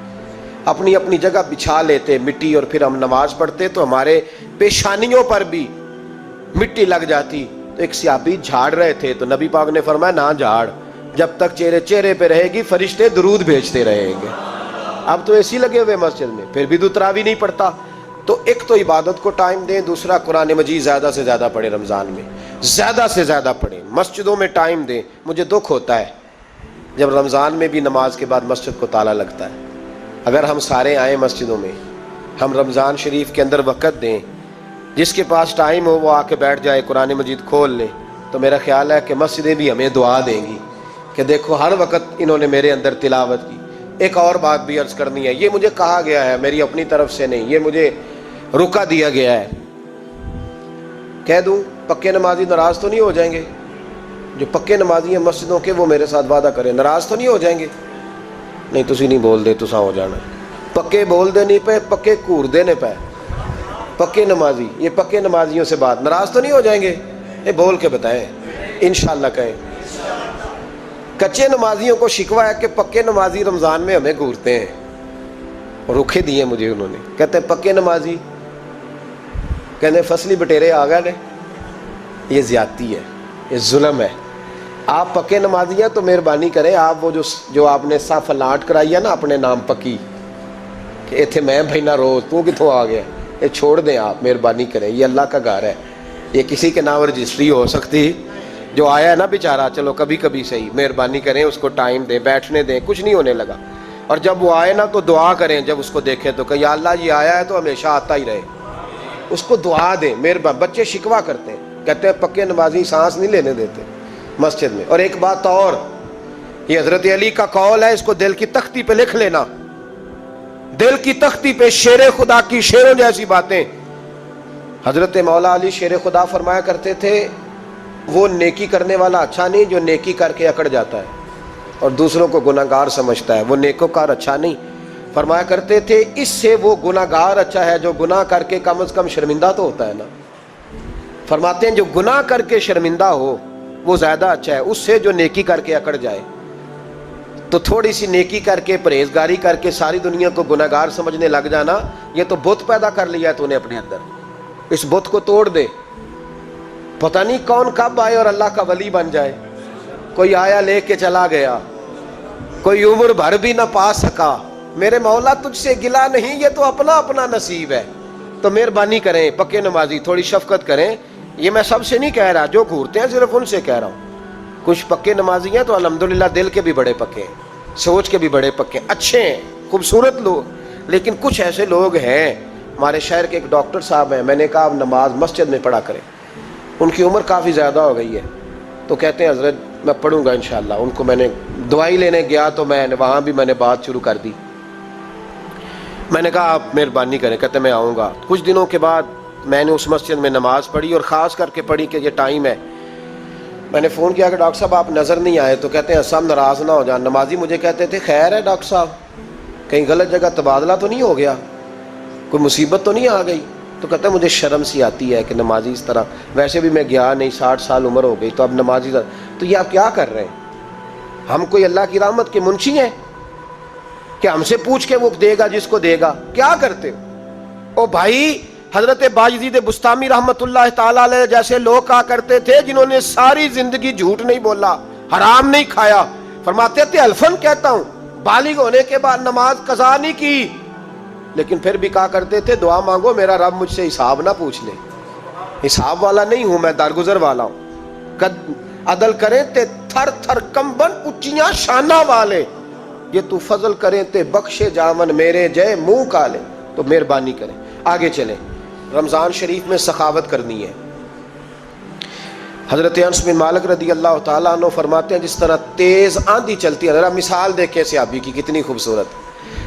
اپنی اپنی جگہ بچھا لیتے مٹی, اور پھر ہم نماز پڑھتے تو ہمارے پیشانیوں پر بھی مٹی لگ جاتی. تو ایک صحابی جھاڑ رہے تھے تو نبی پاک نے فرمایا نہ جھاڑ, جب تک چہرے پہ رہے گی فرشتے درود بھیجتے رہیں گے. اب تو ایسی لگے ہوئے مسجد میں, پھر بھی تو تراویح نہیں پڑھتا. تو ایک تو عبادت کو ٹائم دیں, دوسرا قرآن مجید زیادہ سے زیادہ پڑھیں, رمضان میں زیادہ سے زیادہ پڑھیں, مسجدوں میں ٹائم دیں. مجھے دکھ ہوتا ہے جب رمضان میں بھی نماز کے بعد مسجد کو تالا لگتا ہے. اگر ہم سارے آئیں مسجدوں میں, ہم رمضان شریف کے اندر وقت دیں, جس کے پاس ٹائم ہو وہ آ کے بیٹھ جائے, قرآن مجید کھول لیں, تو میرا خیال ہے کہ مسجدیں بھی ہمیں دعا دیں گی کہ دیکھو ہر وقت انہوں نے میرے اندر تلاوت کی. ایک اور بات بھی عرض کرنی ہے, یہ مجھے کہا گیا ہے, میری اپنی طرف سے نہیں, یہ مجھے رکا دیا گیا ہے. کہہ دوں پکے نمازی ناراض تو نہیں ہو جائیں گے؟ جو پکے نمازی ہیں مسجدوں کے وہ میرے ساتھ وعدہ کریں, ناراض تو نہیں ہو جائیں گے؟ نہیں تسی نہیں بول دے, تساں ہو جانا. پکے بول دے نہیں پے, پکے گھور دینے پے. پکے نمازی, یہ پکے نمازیوں سے بات, ناراض تو نہیں ہو جائیں گے؟ یہ بول کے بتائیں, انشاءاللہ کہیں. کچے نمازیوں کو شکوہ ہے کہ پکے نمازی رمضان میں ہمیں گھورتے ہیں, رکھے دیے مجھے انہوں نے. کہتے ہیں پکے نمازی, کہتے فصلی بٹیرے آ گئے نے. یہ زیادتی ہے, یہ ظلم ہے. آپ پکے نمازی ہیں تو مہربانی کریں, آپ وہ جو آپ نے صف لاٹ کرائی ہے نا اپنے نام پکی, کہ ایتھے میں بھینا روز تو کتوں آ گیا, یہ چھوڑ دیں آپ, مہربانی کریں. یہ اللہ کا گھر ہے, یہ کسی کے نام رجسٹری ہو سکتی. جو آیا ہے نا بیچارہ, چلو کبھی کبھی صحیح, مہربانی کریں اس کو ٹائم دیں, بیٹھنے دیں, کچھ نہیں ہونے لگا. اور جب وہ آئے نا تو دعا کریں, جب اس کو دیکھیں تو کہ یا اللہ یہ آیا ہے تو ہمیشہ آتا ہی رہے, اس کو دعا دیں. مہربان, بچے شکوہ کرتے ہیں, کہتے ہیں پکے نمازی سانس نہیں لینے دیتے مسجد میں. اور ایک بات اور, یہ حضرت علی کا قول ہے, اس کو دل کی تختی پہ لکھ لینا, دل کی تختی پہ, شیر خدا کی شیروں جیسی باتیں. حضرت مولا علی شیر خدا فرمایا کرتے تھے, وہ نیکی کرنے والا اچھا نہیں جو نیکی کر کے اکڑ جاتا ہے اور دوسروں کو گناہگار سمجھتا ہے, وہ نیکوکار اچھا نہیں. فرمایا کرتے تھے اس سے وہ گناہگار اچھا ہے جو گناہ کر کے کم از کم شرمندہ تو ہوتا ہے نا. فرماتے ہیں جو گناہ کر کے شرمندہ ہو وہ زیادہ اچھا ہے اس سے جو نیکی کر کے اکڑ جائے. تو تھوڑی سی نیکی کر کے, پرہیزگاری کر کے ساری دنیا کو گناہگار سمجھنے لگ جانا, یہ تو بت پیدا کر لیا ہے تو نے اپنے اندر, اس بت کو توڑ دے. پتہ نہیں کون کب آئے اور اللہ کا ولی بن جائے. کوئی آیا لے کے چلا گیا, کوئی عمر بھر بھی نہ پا سکا. میرے مولا تجھ سے گلا نہیں, یہ تو اپنا اپنا نصیب ہے. تو مہربانی کریں پکے نمازی, تھوڑی شفقت کریں. یہ میں سب سے نہیں کہہ رہا, جو گھورتے ہیں صرف ان سے کہہ رہا ہوں. کچھ پکے نمازی ہیں تو الحمدللہ دل کے بھی بڑے پکے ہیں, سوچ کے بھی بڑے پکے, اچھے ہیں, خوبصورت لوگ. لیکن کچھ ایسے لوگ ہیں, ہمارے شہر کے ایک ڈاکٹر صاحب ہیں, میں نے کہا آپ نماز مسجد میں پڑھا کریں. ان کی عمر کافی زیادہ ہو گئی ہے, تو کہتے ہیں حضرت میں پڑھوں گا انشاءاللہ. ان کو میں نے دوائی لینے گیا تو میں نے وہاں بھی میں نے بات شروع کر دی. میں نے کہا آپ مہربانی کریں, کہتے میں آؤں گا. کچھ دنوں کے بعد میں نے اس مسجد میں نماز پڑھی, اور خاص کر کے پڑھی کہ یہ ٹائم ہے. میں نے فون کیا کہ ڈاکٹر صاحب آپ نظر نہیں آئے, تو کہتے ہیں سب ناراض نہ ہو جان. نمازی مجھے کہتے تھے خیر ہے ڈاکٹر صاحب, کہیں غلط جگہ تبادلہ تو نہیں ہو گیا, کوئی مصیبت تو نہیں آ گئی؟ تو کہتے ہیں مجھے شرم سی آتی ہے کہ نمازی اس طرح, ویسے بھی میں گیا نہیں, 60 سال عمر ہو گئی, تو اب نمازی تو یہ آپ کیا کر رہے ہیں؟ ہم کوئی اللہ کی رحمت کے منشی ہیں کہ ہم سے پوچھ کے وہ دے گا جس کو دے گا؟ کیا کرتے ہو؟ او بھائی, حضرت باجدید بستامی رحمت اللہ تعالی علیہ جیسے لوگ کہا کرتے تھے جنہوں نے ساری زندگی جھوٹ نہیں بولا, حرام نہیں کھایا. فرماتے تھے الفن کہتا ہوں, بالغ ہونے کے بعد نماز قضا نہیں کی, لیکن پھر بھی کہا کرتے تھے دعا مانگو میرا رب مجھ سے حساب نہ پوچھ لے. حساب والا نہیں ہوں میں, درگزر والا ہوں. عدل کریں تے تھر تھر کمبن اچیاں شانہ والے, یہ تو فضل کریں تے بخشے جامن میرے جے منہ کالے. تو مہربانی کریں. آگے چلیں, رمضان شریف میں سخاوت کرنی ہے. حضرت انس بن مالک رضی اللہ تعالیٰ عنہ فرماتے ہیں جس طرح تیز آندھی چلتی ہے, ذرا مثال دیکھیں صحابی کی کتنی خوبصورت.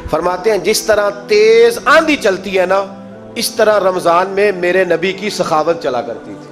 فرماتے ہیں جس طرح تیز آندھی چلتی ہے نا, اس طرح رمضان میں میرے نبی کی سخاوت چلا کرتی تھی.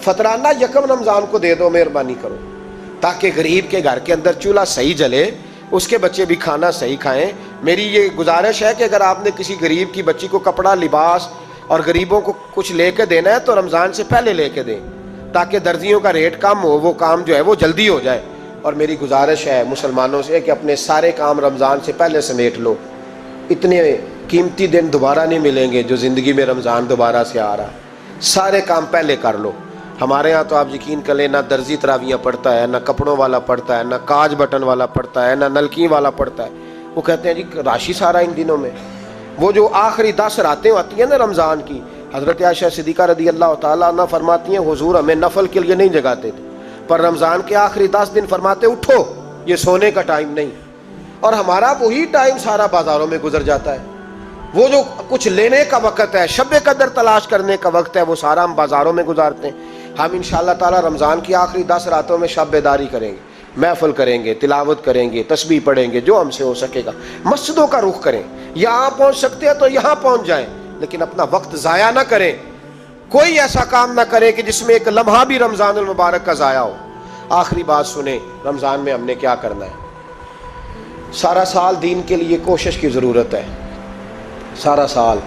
فطرانہ یکم رمضان کو دے دو مہربانی کرو، تاکہ غریب کے گھر کے اندر چولہا صحیح جلے، اس کے بچے بھی کھانا صحیح کھائیں۔ میری یہ گزارش ہے کہ اگر آپ نے کسی غریب کی بچی کو کپڑا، لباس اور غریبوں کو کچھ لے کے دینا ہے تو رمضان سے پہلے لے کے دیں، تاکہ درزیوں کا ریٹ کم ہو، وہ کام جو ہے وہ جلدی ہو جائے۔ اور میری گزارش ہے مسلمانوں سے کہ اپنے سارے کام رمضان سے پہلے سمیٹ لو، اتنے قیمتی دن دوبارہ نہیں ملیں گے جو زندگی میں رمضان دوبارہ سے آ رہا، سارے کام پہلے کر لو۔ ہمارے ہاں تو آپ یقین کر لیں، نہ درزی تراویاں پڑھتا ہے، نہ کپڑوں والا پڑھتا ہے، نہ کاج بٹن والا پڑھتا ہے، نہ نلکی والا پڑھتا ہے۔ وہ کہتے ہیں جی راشی سارا ان دنوں میں۔ وہ جو آخری 10 راتیں ہوتی ہیں نا رمضان کی، حضرت عائشہ صدیقہ رضی اللہ تعالیٰ عنہ فرماتی ہیں حضور ہمیں نفل کے لیے نہیں جگاتے تھے، پر رمضان کے آخری 10 دن فرماتے اٹھو، یہ سونے کا ٹائم نہیں۔ اور ہمارا وہی ٹائم سارا بازاروں میں گزر جاتا ہے، وہ جو کچھ لینے کا وقت ہے، شب قدر تلاش کرنے کا وقت ہے، وہ سارا ہم بازاروں میں گزارتے ہیں۔ ہم انشاءاللہ تعالی رمضان کی آخری 10 راتوں میں شب بیداری کریں گے، محفل کریں گے، تلاوت کریں گے، تسبیح پڑھیں گے، جو ہم سے ہو سکے گا۔ مسجدوں کا رخ کریں، یہاں پہنچ سکتے ہیں تو یہاں پہنچ جائیں، لیکن اپنا وقت ضائع نہ کریں۔ کوئی ایسا کام نہ کریں کہ جس میں ایک لمحہ بھی رمضان المبارک کا ضائع ہو۔ آخری بات سنیں، رمضان میں ہم نے کیا کرنا ہے؟ سارا سال دین کے لیے کوشش کی ضرورت ہے، سارا سال۔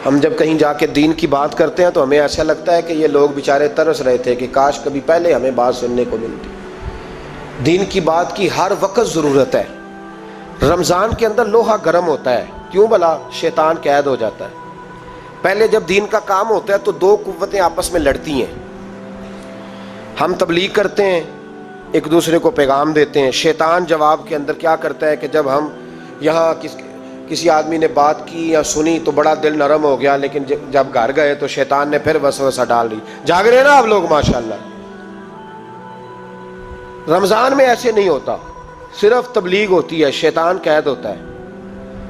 ہم جب کہیں جا کے دین کی بات کرتے ہیں تو ہمیں ایسا لگتا ہے کہ یہ لوگ بیچارے ترس رہے تھے کہ کاش کبھی پہلے ہمیں بات سننے کو ملتی۔ دین کی بات کی ہر وقت ضرورت ہے۔ رمضان کے اندر لوہا گرم ہوتا ہے، کیوں بھلا؟ شیطان قید ہو جاتا ہے۔ پہلے جب دین کا کام ہوتا ہے تو دو قوتیں آپس میں لڑتی ہیں۔ ہم تبلیغ کرتے ہیں، ایک دوسرے کو پیغام دیتے ہیں، شیطان جواب کے اندر کیا کرتا ہے کہ جب ہم یہاں کسی آدمی نے بات کی یا سنی تو بڑا دل نرم ہو گیا، لیکن جب گھر گئے تو شیطان نے پھر وسوسہ ڈال دی۔ جاگ رہے نا آپ لوگ ماشاءاللہ۔ رمضان میں ایسے نہیں ہوتا، صرف تبلیغ ہوتی ہے، شیطان قید ہوتا ہے،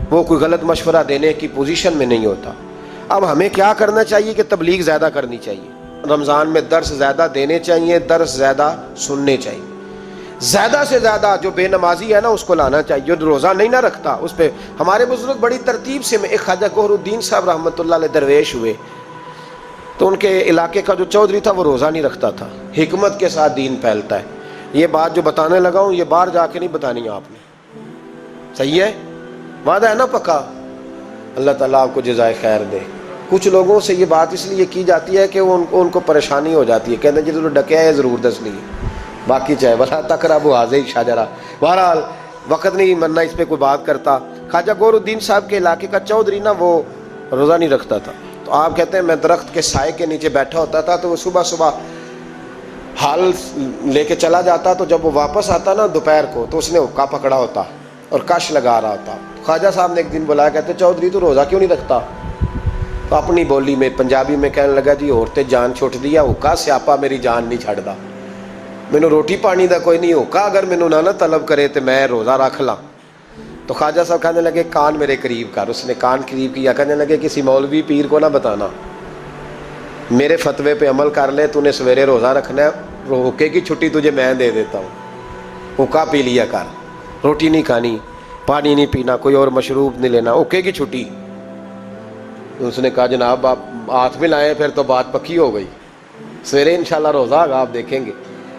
وہ کوئی غلط مشورہ دینے کی پوزیشن میں نہیں ہوتا۔ اب ہمیں کیا کرنا چاہیے کہ تبلیغ زیادہ کرنی چاہیے، رمضان میں درس زیادہ دینے چاہیے، درس زیادہ سننے چاہیے، زیادہ سے زیادہ۔ جو بے نمازی ہے نا اس کو لانا چاہیے، جو روزہ نہیں نہ رکھتا اس پہ۔ ہمارے بزرگ بڑی ترتیب سے، ایک خواجہ گوہر الدین صاحب رحمۃ اللہ علیہ درویش ہوئے، تو ان کے علاقے کا جو چودھری تھا وہ روزہ نہیں رکھتا تھا۔ حکمت کے ساتھ دین پھیلتا ہے۔ یہ بات جو بتانے لگا ہوں یہ باہر جا کے نہیں بتانی آپ نے، صحیح ہے؟ وعدہ ہے نا پکا؟ اللہ تعالیٰ آپ کو جزائے خیر دے۔ کچھ لوگوں سے یہ بات اس لیے کی جاتی ہے کہ ان کو پریشانی ہو جاتی ہے، کہتے ہیں جی تو ڈکیا ہے ضرور دس لیے، باقی چاہے ولا تقربوا هذه الشجرہ۔ بہرحال وقت نہیں مرنا اس پہ کوئی بات کرتا۔ خواجہ گوہر الدین صاحب کے علاقے کا چودھری نا وہ روزہ نہیں رکھتا تھا، تو آپ کہتے ہیں میں درخت کے سائے کے نیچے بیٹھا ہوتا تھا، تو وہ صبح صبح حال لے کے چلا جاتا، تو جب وہ واپس آتا نا دوپہر کو تو اس نے حقہ پکڑا ہوتا اور کش لگا رہا ہوتا۔ خواجہ صاحب نے ایک دن بلایا، کہتے چودھری تو روزہ کیوں نہیں رکھتا؟ تو اپنی بولی میں پنجابی میں کہنے لگا جی عورتیں جان چھوٹ دیا، حقہ سیاپا میری جان نہیں چھڑدا، مینوں روٹی پانی دا کوئی نہیں حقہ، اگر مینوں نہ طلب کرے تو میں روزہ رکھ لاں۔ تو خواجہ صاحب کہنے لگے کان میرے قریب کر۔ اس نے کان قریب کیا، کہنے لگے کسی مولوی پیر کو نہ بتانا، میرے فتوے پہ عمل کر لے، تو نے سویرے روزہ رکھنا ہے، حقے کی چھٹی تجھے میں دے دیتا ہوں، حقہ پی لیا کر، روٹی نہیں کھانی، پانی نہیں پینا، کوئی اور مشروب نہیں لینا، حقے کی چھٹی۔ اس نے کہا جناب آپ ہاتھ میں لائیں، پھر تو بات پکی ہو گئی، سویرے انشاءاللہ روزہ آگا، آپ دیکھیں گے۔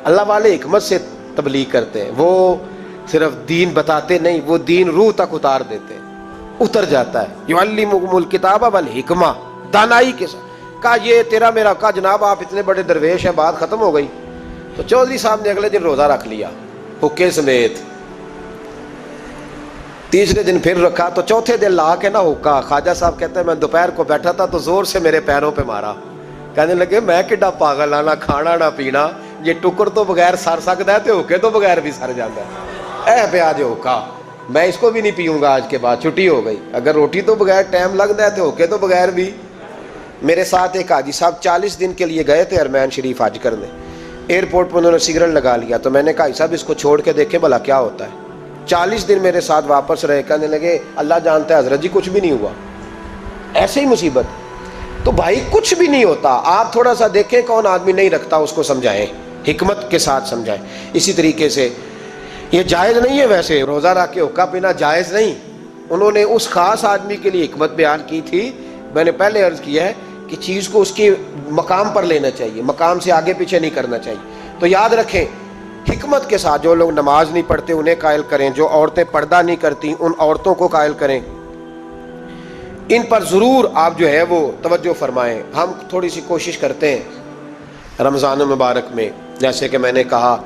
اللہ والے حکمت سے تبلیغ کرتے ہیں، وہ صرف دین بتاتے نہیں، وہ دین روح تک اتار دیتے ہیں، اتر جاتا ہے۔ یعلمکم الکتاب والحکمہ، دانائی کے ساتھ۔ کہا یہ تیرا میرا، کہا جناب آپ اتنے بڑے درویش ہیں، بات ختم ہو گئی۔ تو چودھری صاحب نے اگلے دن روزہ رکھ لیا حقے سمیت، تیسرے دن پھر رکھا، تو چوتھے دن لا کے نہ حقہ، خواجہ صاحب کہتے ہیں میں دوپہر کو بیٹھا تھا تو زور سے میرے پیروں پہ مارا، کہنے لگے میں کڈا پاگل ہاں، نہ کھانا نہ پینا، یہ ٹکر تو بغیر سر سکتا ہے تو حقے تو بغیر بھی سر جاتا ہے، اے پہ آج حقہ، میں اس کو بھی نہیں پیوں گا آج کے بعد، چھٹی ہو گئی۔ اگر روٹی تو بغیر ٹائم لگتا ہے تو حقے تو بغیر بھی۔ میرے ساتھ ایک حاجی صاحب 40 دن کے لیے گئے تھے حرمین شریف حج کرنے، ایئرپورٹ پہ انہوں نے سگریٹ لگا لیا، تو میں نے کہا صاحب اس کو چھوڑ کے دیکھیں بھلا کیا ہوتا ہے۔ 40 دن میرے ساتھ واپس رہے، کہنے لگے اللہ جانتا ہے حضرت جی کچھ بھی نہیں ہوا، ایسے ہی مصیبت۔ تو بھائی کچھ بھی نہیں ہوتا، آپ تھوڑا سا دیکھیں کون آدمی نہیں رکھتا اس کو سمجھائیں، حکمت کے ساتھ سمجھائیں۔ اسی طریقے سے یہ جائز نہیں ہے، ویسے روزہ رکھ کے حقہ پینا جائز نہیں، انہوں نے اس خاص آدمی کے لیے حکمت بیان کی تھی۔ میں نے پہلے عرض کیا ہے کہ چیز کو اس کے مقام پر لینا چاہیے، مقام سے آگے پیچھے نہیں کرنا چاہیے۔ تو یاد رکھیں، حکمت کے ساتھ جو لوگ نماز نہیں پڑھتے انہیں قائل کریں، جو عورتیں پردہ نہیں کرتی ان عورتوں کو قائل کریں، ان پر ضرور آپ جو ہے وہ توجہ فرمائیں۔ ہم تھوڑی سی کوشش کرتے ہیں رمضان مبارک میں، جیسے کہ میں نے کہا،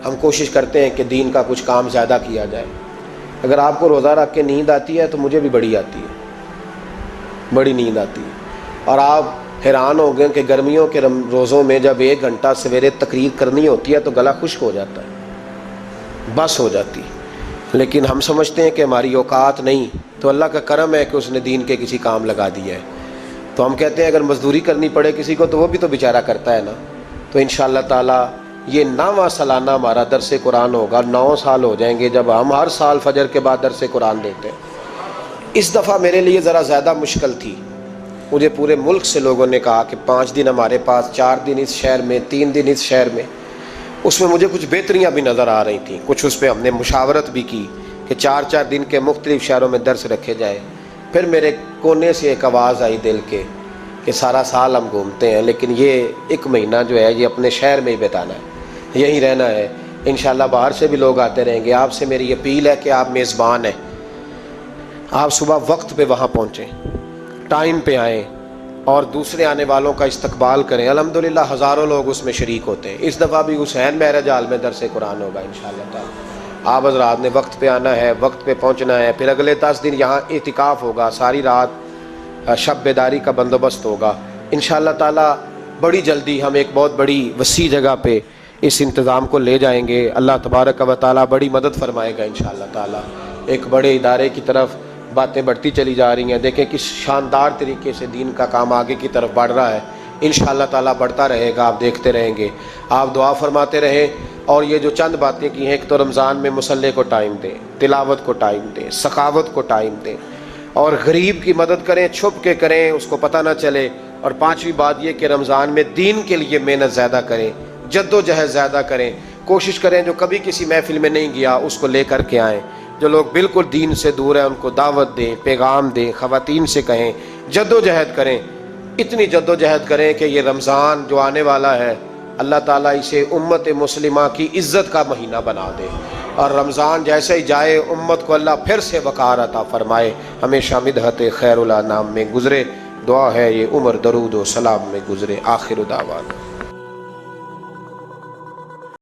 ہم کوشش کرتے ہیں کہ دین کا کچھ کام زیادہ کیا جائے۔ اگر آپ کو روزہ رکھ کے نیند آتی ہے تو مجھے بھی بڑی آتی ہے، بڑی نیند آتی ہے، اور آپ حیران ہو گئے کہ گرمیوں کے روزوں میں جب 1 گھنٹہ سویرے تقریر کرنی ہوتی ہے تو گلا خشک ہو جاتا ہے، بس ہو جاتی ہے۔ لیکن ہم سمجھتے ہیں کہ ہماری اوقات نہیں، تو اللہ کا کرم ہے کہ اس نے دین کے کسی کام لگا دیا ہے، تو ہم کہتے ہیں اگر مزدوری کرنی پڑے کسی کو تو وہ بھی تو بیچارہ کرتا ہے نا۔ تو انشاءاللہ تعالیٰ یہ 9واں سالانہ ہمارا درس قرآن ہوگا، 9 سال ہو جائیں گے جب ہم ہر سال فجر کے بعد درس قرآن دیتے ہیں۔ اس دفعہ میرے لیے ذرا زیادہ مشکل تھی، مجھے پورے ملک سے لوگوں نے کہا کہ 5 دن ہمارے پاس، 4 دن اس شہر میں، 3 دن اس شہر میں۔ اس میں مجھے کچھ بہتریاں بھی نظر آ رہی تھیں، کچھ اس پہ ہم نے مشاورت بھی کی کہ 4 دن کے مختلف شہروں میں درس رکھے جائے۔ پھر میرے کونے سے ایک آواز آئی دل کے کہ سارا سال ہم گھومتے ہیں لیکن یہ 1 مہینہ جو ہے یہ اپنے شہر میں ہی بتانا ہے، یہیں رہنا ہے۔ انشاءاللہ باہر سے بھی لوگ آتے رہیں گے۔ آپ سے میری اپیل ہے کہ آپ میزبان ہیں، آپ صبح وقت پہ وہاں پہنچیں، ٹائم پہ آئیں اور دوسرے آنے والوں کا استقبال کریں۔ الحمدللہ ہزاروں لوگ اس میں شریک ہوتے ہیں۔ اس دفعہ بھی حسین میرج ہال میں درس قرآن ہوگا انشاءاللہ تعالی۔ آپ حضرات نے وقت پہ آنا ہے، وقت پہ پہنچنا ہے۔ پھر اگلے 10 دن یہاں اعتکاف ہوگا، ساری رات شب بیداری کا بندوبست ہوگا انشاءاللہ تعالی۔ بڑی جلدی ہم ایک بہت بڑی وسیع جگہ پہ اس انتظام کو لے جائیں گے۔ اللہ تبارک و تعالی بڑی مدد فرمائے گا انشاءاللہ تعالی۔ ایک بڑے ادارے کی طرف باتیں بڑھتی چلی جا رہی ہیں۔ دیکھیں کس شاندار طریقے سے دین کا کام آگے کی طرف بڑھ رہا ہے، انشاءاللہ تعالی بڑھتا رہے گا، آپ دیکھتے رہیں گے۔ آپ دعا فرماتے رہیں، اور یہ جو چند باتیں کی ہیں، ایک تو رمضان میں مصلی کو ٹائم دیں، تلاوت کو ٹائم دیں، سخاوت کو ٹائم دیں، اور غریب کی مدد کریں، چھپ کے کریں، اس کو پتہ نہ چلے۔ اور 5ویں بات یہ کہ رمضان میں دین کے لیے محنت زیادہ کریں، جد و جہد زیادہ کریں، کوشش کریں جو کبھی کسی محفل میں نہیں گیا اس کو لے کر کے آئیں، جو لوگ بالکل دین سے دور ہیں ان کو دعوت دیں، پیغام دیں، خواتین سے کہیں جد و جہد کریں، اتنی جد و جہد کریں کہ یہ رمضان جو آنے والا ہے اللہ تعالیٰ اسے امت مسلمہ کی عزت کا مہینہ بنا دے، اور رمضان جیسے ہی جائے امت کو اللہ پھر سے وقار عطا فرمائے، ہمیشہ مدحت خیر الانام میں گزرے۔ دعا ہے یہ عمر درود و سلام میں گزرے۔ آخر دعوانا